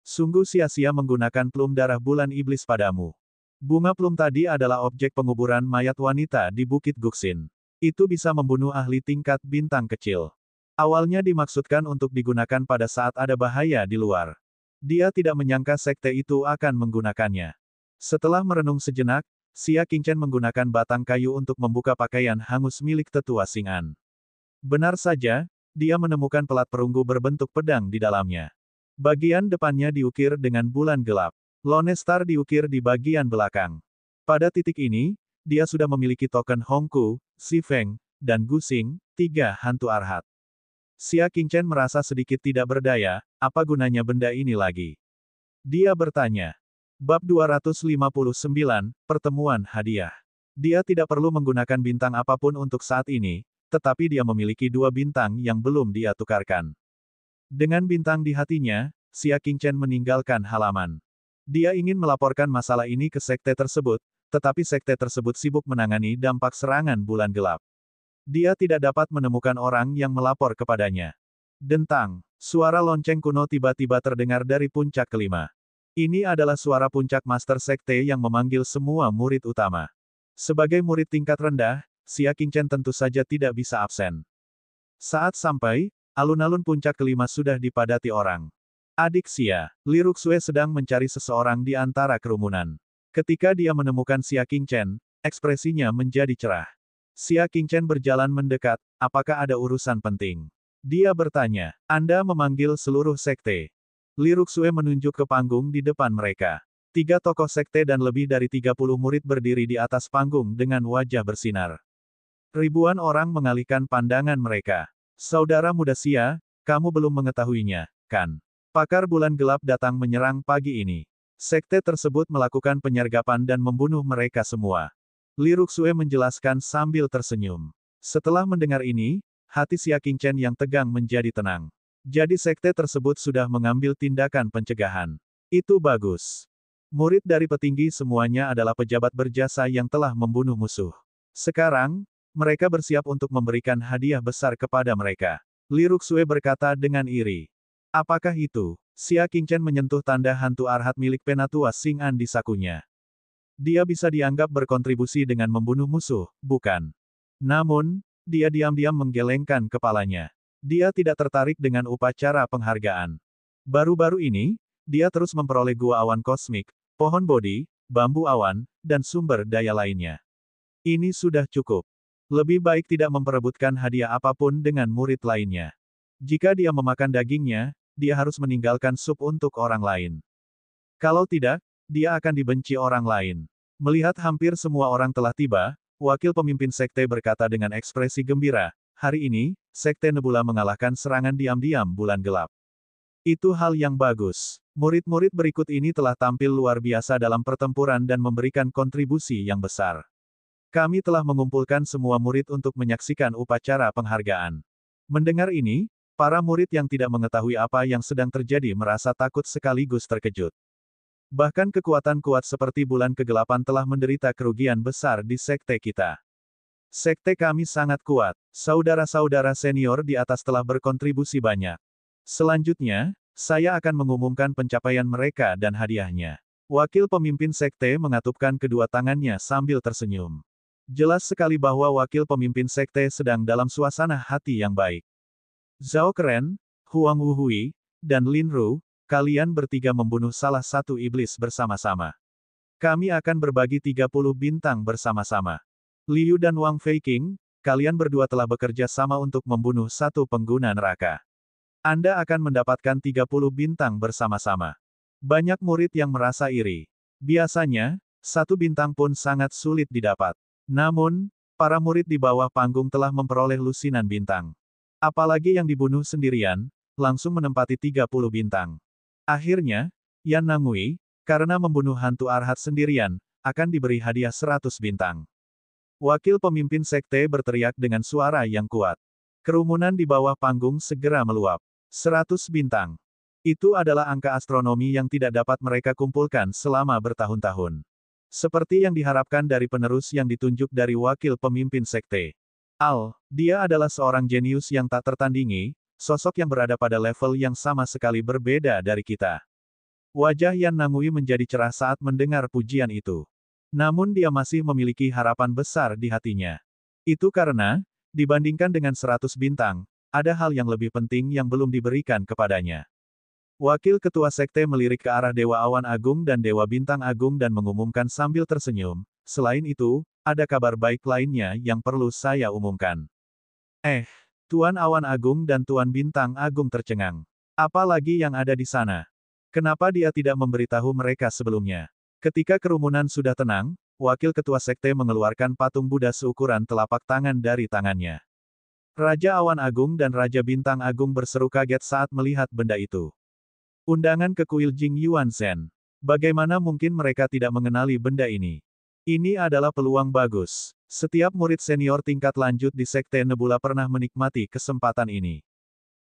Sungguh sia-sia menggunakan plum darah bulan iblis padamu. Bunga plum tadi adalah objek penguburan mayat wanita di Bukit Guxin. Itu bisa membunuh ahli tingkat bintang kecil. Awalnya dimaksudkan untuk digunakan pada saat ada bahaya di luar. Dia tidak menyangka sekte itu akan menggunakannya. Setelah merenung sejenak, Xia Qingchen menggunakan batang kayu untuk membuka pakaian hangus milik tetua Xing'an. Benar saja, dia menemukan pelat perunggu berbentuk pedang di dalamnya. Bagian depannya diukir dengan bulan gelap. Lone Star diukir di bagian belakang. Pada titik ini, dia sudah memiliki token Hongku, Si Feng, dan Gu Xing, 3 hantu arhat. Xia Qingchen merasa sedikit tidak berdaya, apa gunanya benda ini lagi? Dia bertanya. Bab 259, Pertemuan Hadiah. Dia tidak perlu menggunakan bintang apapun untuk saat ini, tetapi dia memiliki 2 bintang yang belum dia tukarkan. Dengan bintang di hatinya, Xia Qingchen meninggalkan halaman. Dia ingin melaporkan masalah ini ke sekte tersebut, tetapi sekte tersebut sibuk menangani dampak serangan bulan gelap. Dia tidak dapat menemukan orang yang melapor kepadanya. Dentang. Suara lonceng kuno tiba-tiba terdengar dari puncak kelima. Ini adalah suara puncak Master Sekte yang memanggil semua murid utama. Sebagai murid tingkat rendah, Xia Qingchen tentu saja tidak bisa absen. Saat sampai, alun-alun puncak kelima sudah dipadati orang. Adik Xia, Li Ruxue sedang mencari seseorang di antara kerumunan. Ketika dia menemukan Xia Qingchen, ekspresinya menjadi cerah. Xia Qingchen berjalan mendekat, apakah ada urusan penting? Dia bertanya, Anda memanggil seluruh sekte. Li Ruxue menunjuk ke panggung di depan mereka. 3 tokoh sekte dan lebih dari 30 murid berdiri di atas panggung dengan wajah bersinar. Ribuan orang mengalihkan pandangan mereka. Saudara muda Xia, kamu belum mengetahuinya, kan? Pakar bulan gelap datang menyerang pagi ini. Sekte tersebut melakukan penyergapan dan membunuh mereka semua. Li Ruxue menjelaskan sambil tersenyum. Setelah mendengar ini, hati Xia Qingchen yang tegang menjadi tenang. Jadi sekte tersebut sudah mengambil tindakan pencegahan. Itu bagus. Murid dari petinggi semuanya adalah pejabat berjasa yang telah membunuh musuh. Sekarang, mereka bersiap untuk memberikan hadiah besar kepada mereka. Li Ruxue berkata dengan iri. Apakah itu? Xia Qingchen menyentuh tanda hantu arhat milik penatua Xing An di sakunya. Dia bisa dianggap berkontribusi dengan membunuh musuh, bukan? Namun, dia diam-diam menggelengkan kepalanya. Dia tidak tertarik dengan upacara penghargaan. Baru-baru ini, dia terus memperoleh gua awan kosmik, pohon bodi, bambu awan, dan sumber daya lainnya. Ini sudah cukup. Lebih baik tidak memperebutkan hadiah apapun dengan murid lainnya. Jika dia memakan dagingnya, dia harus meninggalkan sup untuk orang lain. Kalau tidak, dia akan dibenci orang lain. Melihat hampir semua orang telah tiba, wakil pemimpin sekte berkata dengan ekspresi gembira, hari ini, Sekte Nebula mengalahkan serangan diam-diam bulan gelap. Itu hal yang bagus. Murid-murid berikut ini telah tampil luar biasa dalam pertempuran dan memberikan kontribusi yang besar. Kami telah mengumpulkan semua murid untuk menyaksikan upacara penghargaan. Mendengar ini, para murid yang tidak mengetahui apa yang sedang terjadi merasa takut sekaligus terkejut. Bahkan kekuatan kuat seperti bulan kegelapan telah menderita kerugian besar di sekte kita. Sekte kami sangat kuat. Saudara-saudara senior di atas telah berkontribusi banyak. Selanjutnya, saya akan mengumumkan pencapaian mereka dan hadiahnya. Wakil pemimpin sekte mengatupkan kedua tangannya sambil tersenyum. Jelas sekali bahwa wakil pemimpin sekte sedang dalam suasana hati yang baik. Zhao Keren, Huang Wuhui, dan Lin Ru, kalian bertiga membunuh salah satu iblis bersama-sama. Kami akan berbagi 30 bintang bersama-sama. Liu dan Wang Feiqing, kalian berdua telah bekerja sama untuk membunuh satu pengguna neraka. Anda akan mendapatkan 30 bintang bersama-sama. Banyak murid yang merasa iri. Biasanya, 1 bintang pun sangat sulit didapat. Namun, para murid di bawah panggung telah memperoleh lusinan bintang. Apalagi yang dibunuh sendirian, langsung menempati 30 bintang. Akhirnya, Yan Nangui, karena membunuh hantu arhat sendirian, akan diberi hadiah 100 bintang. Wakil pemimpin sekte berteriak dengan suara yang kuat. Kerumunan di bawah panggung segera meluap. 100 bintang. Itu adalah angka astronomi yang tidak dapat mereka kumpulkan selama bertahun-tahun. Seperti yang diharapkan dari penerus yang ditunjuk dari wakil pemimpin sekte. Dia adalah seorang jenius yang tak tertandingi, sosok yang berada pada level yang sama sekali berbeda dari kita. Wajah Yan Nangui menjadi cerah saat mendengar pujian itu. Namun dia masih memiliki harapan besar di hatinya. Itu karena, dibandingkan dengan 100 bintang, ada hal yang lebih penting yang belum diberikan kepadanya. Wakil ketua sekte melirik ke arah Dewa Awan Agung dan Dewa Bintang Agung dan mengumumkan sambil tersenyum, selain itu, ada kabar baik lainnya yang perlu saya umumkan. Tuan Awan Agung dan Tuan Bintang Agung tercengang. Apalagi yang ada di sana? Kenapa dia tidak memberitahu mereka sebelumnya? Ketika kerumunan sudah tenang, wakil ketua sekte mengeluarkan patung Buddha seukuran telapak tangan dari tangannya. Raja Awan Agung dan Raja Bintang Agung berseru kaget saat melihat benda itu. Undangan ke kuil Jing Yuan Zhen. Bagaimana mungkin mereka tidak mengenali benda ini? Ini adalah peluang bagus. Setiap murid senior tingkat lanjut di Sekte Nebula pernah menikmati kesempatan ini.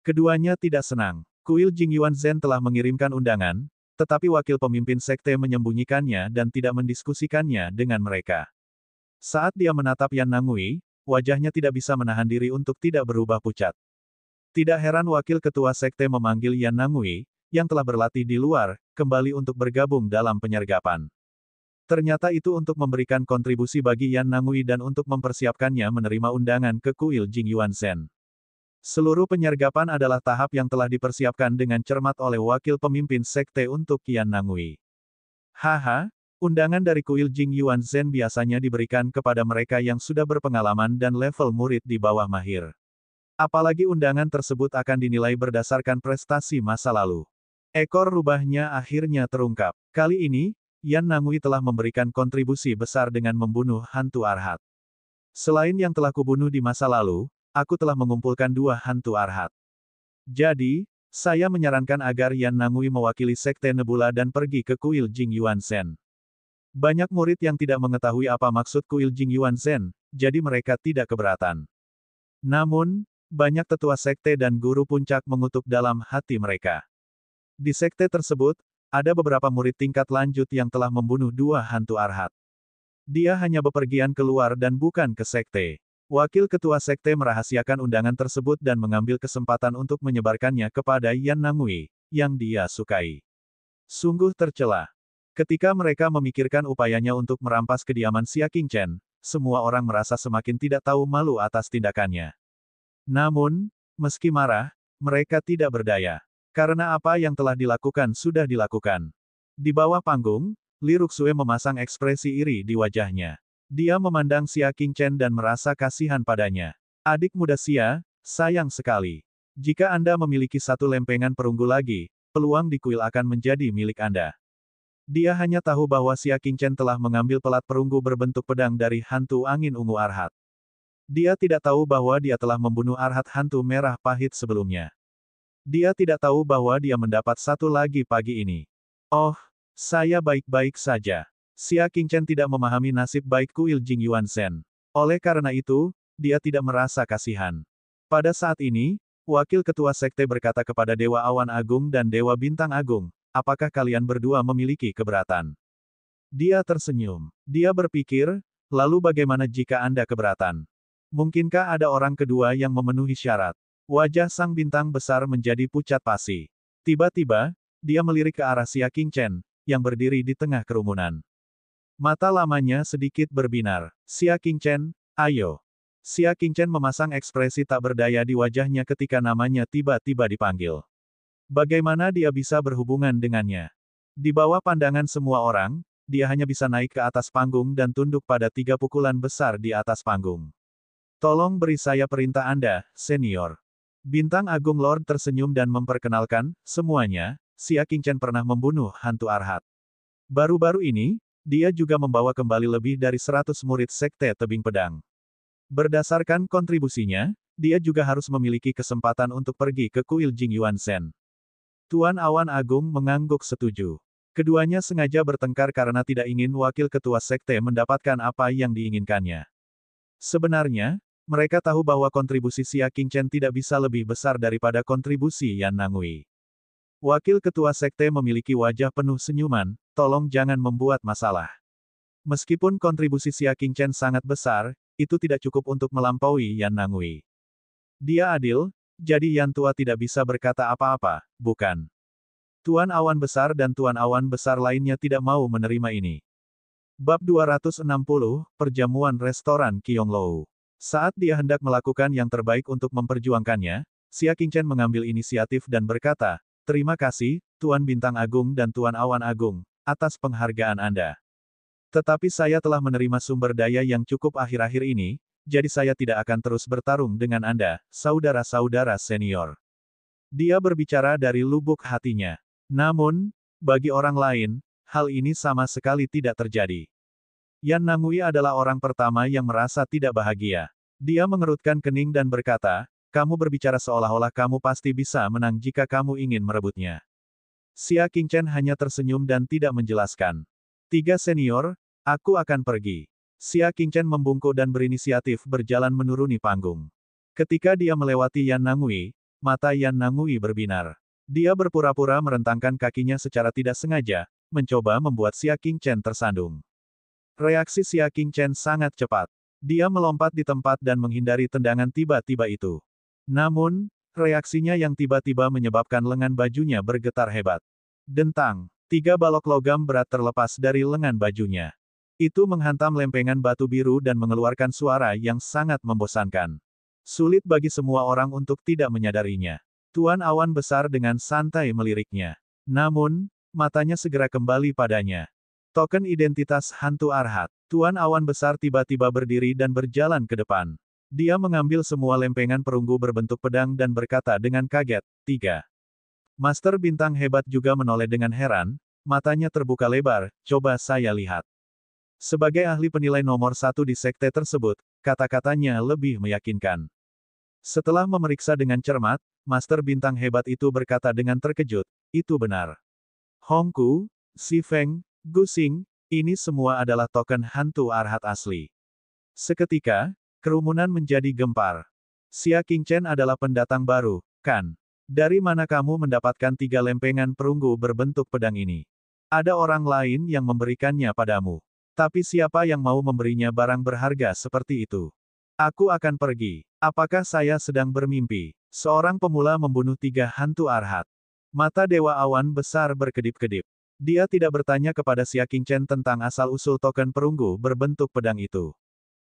Keduanya tidak senang. Kuil Jing Yuan Zhen telah mengirimkan undangan, tetapi wakil pemimpin sekte menyembunyikannya dan tidak mendiskusikannya dengan mereka. Saat dia menatap Yan Nangui, wajahnya tidak bisa menahan diri untuk tidak berubah pucat. Tidak heran wakil ketua sekte memanggil Yan Nangui, yang telah berlatih di luar, kembali untuk bergabung dalam penyergapan. Ternyata itu untuk memberikan kontribusi bagi Yan Nangui dan untuk mempersiapkannya menerima undangan ke kuil Jingyuan Zen. Seluruh penyergapan adalah tahap yang telah dipersiapkan dengan cermat oleh wakil pemimpin sekte untuk Yan Nangui. Haha, undangan dari kuil Jingyuan Zen biasanya diberikan kepada mereka yang sudah berpengalaman dan level murid di bawah mahir. Apalagi undangan tersebut akan dinilai berdasarkan prestasi masa lalu. Ekor rubahnya akhirnya terungkap. Kali ini, Yan Nangui telah memberikan kontribusi besar dengan membunuh hantu Arhat. Selain yang telah kubunuh di masa lalu, aku telah mengumpulkan 2 hantu Arhat. Jadi, saya menyarankan agar Yan Nangui mewakili Sekte Nebula dan pergi ke kuil Jingyuan Zen. Banyak murid yang tidak mengetahui apa maksud kuil Jingyuan Zen, jadi mereka tidak keberatan. Namun, banyak tetua sekte dan guru puncak mengutuk dalam hati mereka. Di sekte tersebut, ada beberapa murid tingkat lanjut yang telah membunuh 2 hantu Arhat. Dia hanya bepergian keluar dan bukan ke sekte. Wakil ketua sekte merahasiakan undangan tersebut dan mengambil kesempatan untuk menyebarkannya kepada Yan Nangui, yang dia sukai. Sungguh tercela. Ketika mereka memikirkan upayanya untuk merampas kediaman Xia Qingchen, semua orang merasa semakin tidak tahu malu atas tindakannya. Namun, meski marah, mereka tidak berdaya. Karena apa yang telah dilakukan sudah dilakukan. Di bawah panggung, Li Ruxue memasang ekspresi iri di wajahnya. Dia memandang Xia Qingchen dan merasa kasihan padanya. Adik muda Xia, sayang sekali. Jika Anda memiliki 1 lempengan perunggu lagi, peluang di kuil akan menjadi milik Anda. Dia hanya tahu bahwa Xia Qingchen telah mengambil pelat perunggu berbentuk pedang dari hantu angin ungu Arhat. Dia tidak tahu bahwa dia telah membunuh Arhat hantu merah pahit sebelumnya. Dia tidak tahu bahwa dia mendapat 1 lagi pagi ini. Oh, saya baik-baik saja. Xia Qingchen tidak memahami nasib baik kuil Jingyuan Zen. Oleh karena itu, dia tidak merasa kasihan. Pada saat ini, wakil ketua sekte berkata kepada Dewa Awan Agung dan Dewa Bintang Agung, apakah kalian berdua memiliki keberatan? Dia tersenyum. Dia berpikir, lalu bagaimana jika Anda keberatan? Mungkinkah ada orang kedua yang memenuhi syarat? Wajah sang bintang besar menjadi pucat pasi. Tiba-tiba, dia melirik ke arah Xia Qingchen, yang berdiri di tengah kerumunan. Mata lamanya sedikit berbinar. Xia Qingchen, ayo. Xia Qingchen memasang ekspresi tak berdaya di wajahnya ketika namanya tiba-tiba dipanggil. Bagaimana dia bisa berhubungan dengannya? Di bawah pandangan semua orang, dia hanya bisa naik ke atas panggung dan tunduk pada 3 pukulan besar di atas panggung. Tolong beri saya perintah Anda, senior. Bintang Agung Lord tersenyum dan memperkenalkan, semuanya, Xia Qingchen pernah membunuh hantu Arhat. Baru-baru ini, dia juga membawa kembali lebih dari 100 murid sekte tebing pedang. Berdasarkan kontribusinya, dia juga harus memiliki kesempatan untuk pergi ke kuil Jingyuan Zen. Tuan Awan Agung mengangguk setuju. Keduanya sengaja bertengkar karena tidak ingin wakil ketua sekte mendapatkan apa yang diinginkannya. Sebenarnya, mereka tahu bahwa kontribusi Xia Qingchen tidak bisa lebih besar daripada kontribusi Yan Nangui. Wakil ketua sekte memiliki wajah penuh senyuman, tolong jangan membuat masalah. Meskipun kontribusi Xia Qingchen sangat besar, itu tidak cukup untuk melampaui Yan Nangui. Dia adil, jadi Yan Tua tidak bisa berkata apa-apa, bukan? Tuan Awan Besar dan Tuan Awan Besar lainnya tidak mau menerima ini. Bab 260, Perjamuan Restoran Qionglou. Saat dia hendak melakukan yang terbaik untuk memperjuangkannya, Xia Qingchen mengambil inisiatif dan berkata, terima kasih, Tuan Bintang Agung dan Tuan Awan Agung, atas penghargaan Anda. Tetapi saya telah menerima sumber daya yang cukup akhir-akhir ini, jadi saya tidak akan terus bertarung dengan Anda, saudara-saudara senior. Dia berbicara dari lubuk hatinya. Namun, bagi orang lain, hal ini sama sekali tidak terjadi. Yan Nangui adalah orang pertama yang merasa tidak bahagia. Dia mengerutkan kening dan berkata, kamu berbicara seolah-olah kamu pasti bisa menang jika kamu ingin merebutnya. Xia Qingchen hanya tersenyum dan tidak menjelaskan. 3 senior, aku akan pergi. Xia Qingchen membungkuk dan berinisiatif berjalan menuruni panggung. Ketika dia melewati Yan Nangui, mata Yan Nangui berbinar. Dia berpura-pura merentangkan kakinya secara tidak sengaja, mencoba membuat Xia Qingchen tersandung. Reaksi Xia Qingchen sangat cepat. Dia melompat di tempat dan menghindari tendangan tiba-tiba itu. Namun, Reaksinya yang tiba-tiba menyebabkan lengan bajunya bergetar hebat. Dentang, 3 balok logam berat terlepas dari lengan bajunya. Itu menghantam lempengan batu biru dan mengeluarkan suara yang sangat membosankan. Sulit bagi semua orang untuk tidak menyadarinya. Tuan Awan Besar dengan santai meliriknya. Namun, matanya segera kembali padanya. Token identitas hantu Arhat. Tuan Awan Besar tiba-tiba berdiri dan berjalan ke depan. Dia mengambil semua lempengan perunggu berbentuk pedang dan berkata dengan kaget, 3. Master Bintang Hebat juga menoleh dengan heran, matanya terbuka lebar, coba saya lihat. Sebagai ahli penilai nomor 1 di sekte tersebut, kata-katanya lebih meyakinkan. Setelah memeriksa dengan cermat, Master Bintang Hebat itu berkata dengan terkejut, itu benar. Hongku, Si Feng, Gu Xing, ini semua adalah token hantu Arhat asli. Seketika, kerumunan menjadi gempar. Xia Qingchen adalah pendatang baru, kan? Dari mana kamu mendapatkan 3 lempengan perunggu berbentuk pedang ini? Ada orang lain yang memberikannya padamu. Tapi siapa yang mau memberinya barang berharga seperti itu? Aku akan pergi. Apakah saya sedang bermimpi? Seorang pemula membunuh 3 hantu Arhat. Mata Dewa Awan Besar berkedip-kedip. Dia tidak bertanya kepada Xia Qingchen tentang asal-usul token perunggu berbentuk pedang itu.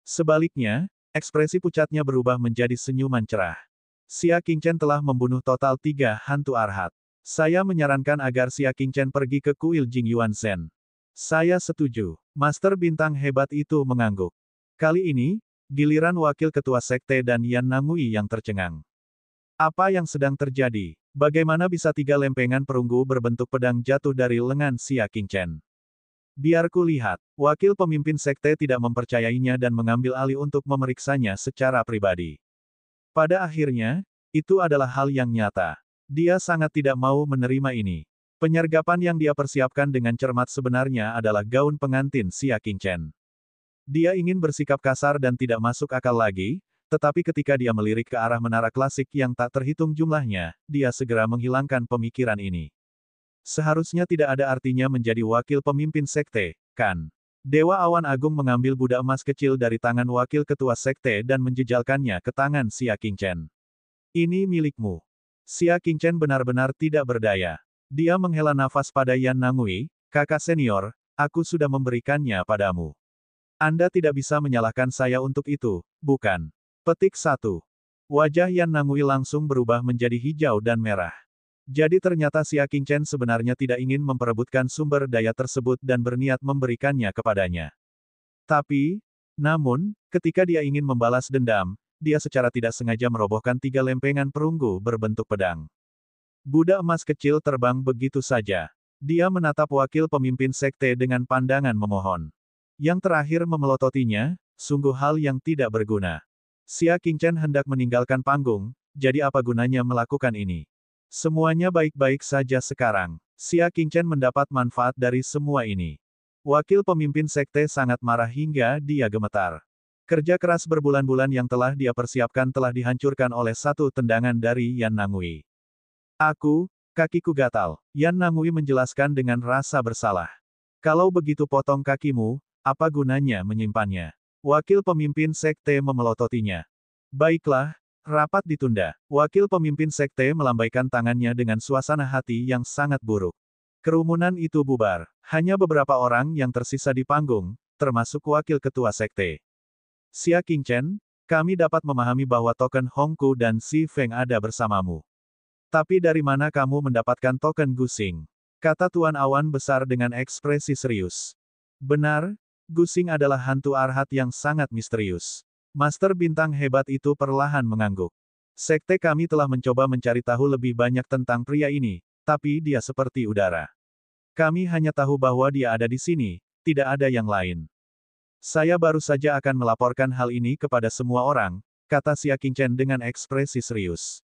Sebaliknya, ekspresi pucatnya berubah menjadi senyuman cerah. Xia Qingchen telah membunuh total 3 hantu Arhat. Saya menyarankan agar Xia Qingchen pergi ke kuil Jing Yuan Zhen. Saya setuju. Master Bintang Hebat itu mengangguk. Kali ini, giliran wakil ketua sekte dan Yan Nangui yang tercengang. Apa yang sedang terjadi? Bagaimana bisa 3 lempengan perunggu berbentuk pedang jatuh dari lengan Xia Qingchen? Biar ku lihat. Wakil pemimpin sekte tidak mempercayainya dan mengambil alih untuk memeriksanya secara pribadi. Pada akhirnya, itu adalah hal yang nyata. Dia sangat tidak mau menerima ini. Penyergapan yang dia persiapkan dengan cermat sebenarnya adalah gaun pengantin Xia Qingchen. Dia ingin bersikap kasar dan tidak masuk akal lagi, tetapi ketika dia melirik ke arah menara klasik yang tak terhitung jumlahnya, dia segera menghilangkan pemikiran ini. Seharusnya tidak ada artinya menjadi wakil pemimpin sekte, kan? Dewa Awan Agung mengambil budak emas kecil dari tangan wakil ketua sekte dan menjejalkannya ke tangan Xia Qingchen. Ini milikmu. Xia Qingchen benar-benar tidak berdaya. Dia menghela nafas pada Yan Nangui, kakak senior, aku sudah memberikannya padamu. Anda tidak bisa menyalahkan saya untuk itu, bukan? Petik 1. Wajah Yan Nangui langsung berubah menjadi hijau dan merah. Jadi ternyata Xia Qingchen sebenarnya tidak ingin memperebutkan sumber daya tersebut dan berniat memberikannya kepadanya. Namun, ketika dia ingin membalas dendam, dia secara tidak sengaja merobohkan 3 lempengan perunggu berbentuk pedang. Budak emas kecil terbang begitu saja. Dia menatap wakil pemimpin sekte dengan pandangan memohon. Yang terakhir memelototinya, sungguh hal yang tidak berguna. Xia Qingchen hendak meninggalkan panggung, jadi apa gunanya melakukan ini? Semuanya baik-baik saja sekarang. Xia Qingchen mendapat manfaat dari semua ini. Wakil pemimpin sekte sangat marah hingga dia gemetar. Kerja keras berbulan-bulan yang telah dia persiapkan telah dihancurkan oleh satu tendangan dari Yan Nangui. Kakiku gatal. Yan Nangui menjelaskan dengan rasa bersalah. Kalau begitu potong kakimu, apa gunanya menyimpannya? Wakil pemimpin sekte memelototinya. Baiklah, rapat ditunda. Wakil pemimpin sekte melambaikan tangannya dengan suasana hati yang sangat buruk. Kerumunan itu bubar. Hanya beberapa orang yang tersisa di panggung, termasuk wakil ketua sekte. Xia Qingchen, kami dapat memahami bahwa token Hongku dan Si Feng ada bersamamu. Tapi dari mana kamu mendapatkan token Gu Xing? Kata Tuan Awan Besar dengan ekspresi serius. Benar, Gu Xing adalah hantu Arhat yang sangat misterius. Master Bintang Hebat itu perlahan mengangguk. Sekte kami telah mencoba mencari tahu lebih banyak tentang pria ini, tapi dia seperti udara. Kami hanya tahu bahwa dia ada di sini, tidak ada yang lain. Saya baru saja akan melaporkan hal ini kepada semua orang, kata Xia Qingchen dengan ekspresi serius.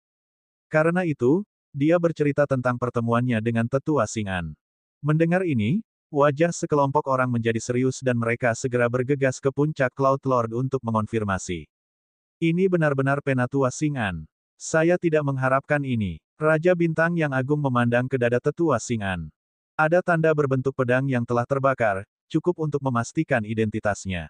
Karena itu, dia bercerita tentang pertemuannya dengan tetua Xing'an. Mendengar ini, wajah sekelompok orang menjadi serius dan mereka segera bergegas ke puncak Cloud Lord untuk mengonfirmasi. Ini benar-benar penatua Xing'an. Saya tidak mengharapkan ini. Raja Bintang yang Agung memandang ke dada tetua Xing'an. Ada tanda berbentuk pedang yang telah terbakar, cukup untuk memastikan identitasnya.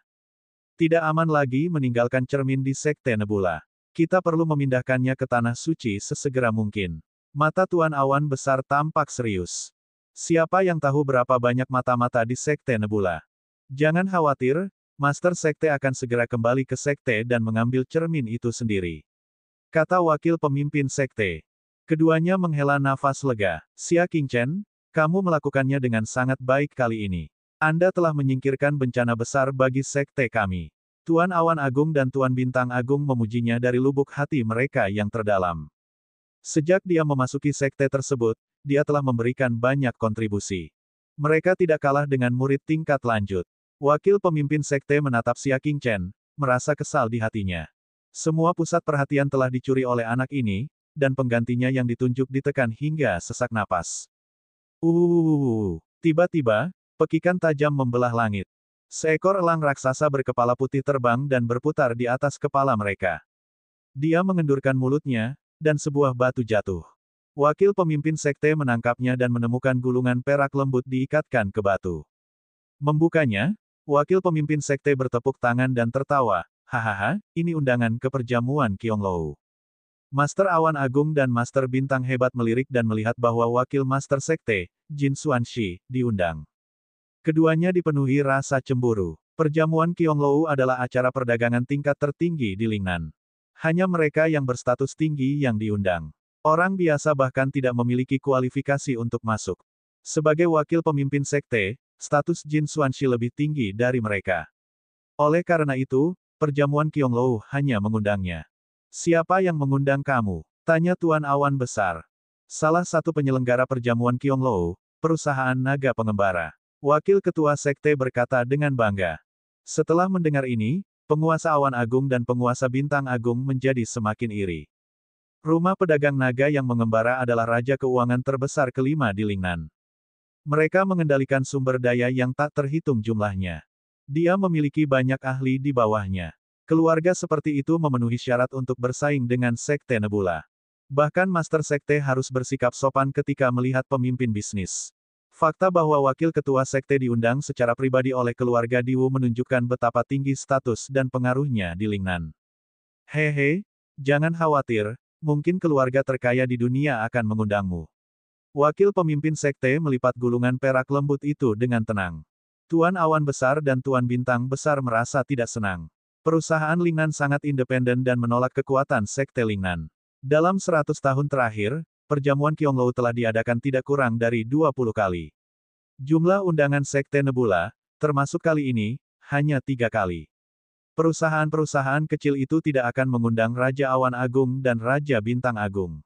Tidak aman lagi meninggalkan cermin di Sekte Nebula. Kita perlu memindahkannya ke Tanah Suci sesegera mungkin. Mata Tuan Awan Besar tampak serius. Siapa yang tahu berapa banyak mata-mata di Sekte Nebula? Jangan khawatir, Master Sekte akan segera kembali ke Sekte dan mengambil cermin itu sendiri. Kata wakil pemimpin Sekte. Keduanya menghela nafas lega. Xia Qingchen, kamu melakukannya dengan sangat baik kali ini. Anda telah menyingkirkan bencana besar bagi Sekte kami. Tuan Awan Agung dan Tuan Bintang Agung memujinya dari lubuk hati mereka yang terdalam. Sejak dia memasuki sekte tersebut, dia telah memberikan banyak kontribusi. Mereka tidak kalah dengan murid tingkat lanjut. Wakil pemimpin sekte menatap Xia Qingchen, merasa kesal di hatinya. Semua pusat perhatian telah dicuri oleh anak ini, dan penggantinya yang ditunjuk ditekan hingga sesak napas. Tiba-tiba, pekikan tajam membelah langit. Seekor elang raksasa berkepala putih terbang dan berputar di atas kepala mereka. Dia mengendurkan mulutnya, dan sebuah batu jatuh. Wakil pemimpin sekte menangkapnya dan menemukan gulungan perak lembut diikatkan ke batu. Membukanya, wakil pemimpin sekte bertepuk tangan dan tertawa, hahaha, ini undangan ke perjamuan Qianglou. Master Awan Agung dan Master Bintang Hebat melirik dan melihat bahwa wakil Master Sekte, Jin Xuanxi, diundang. Keduanya dipenuhi rasa cemburu. Perjamuan Qianglou adalah acara perdagangan tingkat tertinggi di Lingnan. Hanya mereka yang berstatus tinggi yang diundang. Orang biasa bahkan tidak memiliki kualifikasi untuk masuk. Sebagai wakil pemimpin sekte, status Jin Xuanxi lebih tinggi dari mereka. Oleh karena itu, perjamuan Qianglou hanya mengundangnya. Siapa yang mengundang kamu? Tanya Tuan Awan Besar. Salah satu penyelenggara perjamuan Qianglou, perusahaan naga pengembara. Wakil ketua sekte berkata dengan bangga. Setelah mendengar ini, penguasa Awan Agung dan penguasa Bintang Agung menjadi semakin iri. Rumah pedagang naga yang mengembara adalah raja keuangan terbesar kelima di Lingnan. Mereka mengendalikan sumber daya yang tak terhitung jumlahnya. Dia memiliki banyak ahli di bawahnya. Keluarga seperti itu memenuhi syarat untuk bersaing dengan Sekte Nebula. Bahkan Master Sekte harus bersikap sopan ketika melihat pemimpin bisnis. Fakta bahwa wakil ketua sekte diundang secara pribadi oleh keluarga Diwu menunjukkan betapa tinggi status dan pengaruhnya di Lingnan. Hehe, jangan khawatir, mungkin keluarga terkaya di dunia akan mengundangmu. Wakil pemimpin sekte melipat gulungan perak lembut itu dengan tenang. Tuan Awan Besar dan Tuan Bintang Besar merasa tidak senang. Perusahaan Lingnan sangat independen dan menolak kekuatan sekte Lingnan. Dalam 100 tahun terakhir, perjamuan Qianglou telah diadakan tidak kurang dari 20 kali. Jumlah undangan Sekte Nebula, termasuk kali ini, hanya 3 kali. Perusahaan-perusahaan kecil itu tidak akan mengundang Raja Awan Agung dan Raja Bintang Agung.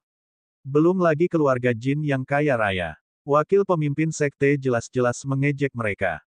Belum lagi keluarga Jin yang kaya raya. Wakil pemimpin sekte jelas-jelas mengejek mereka.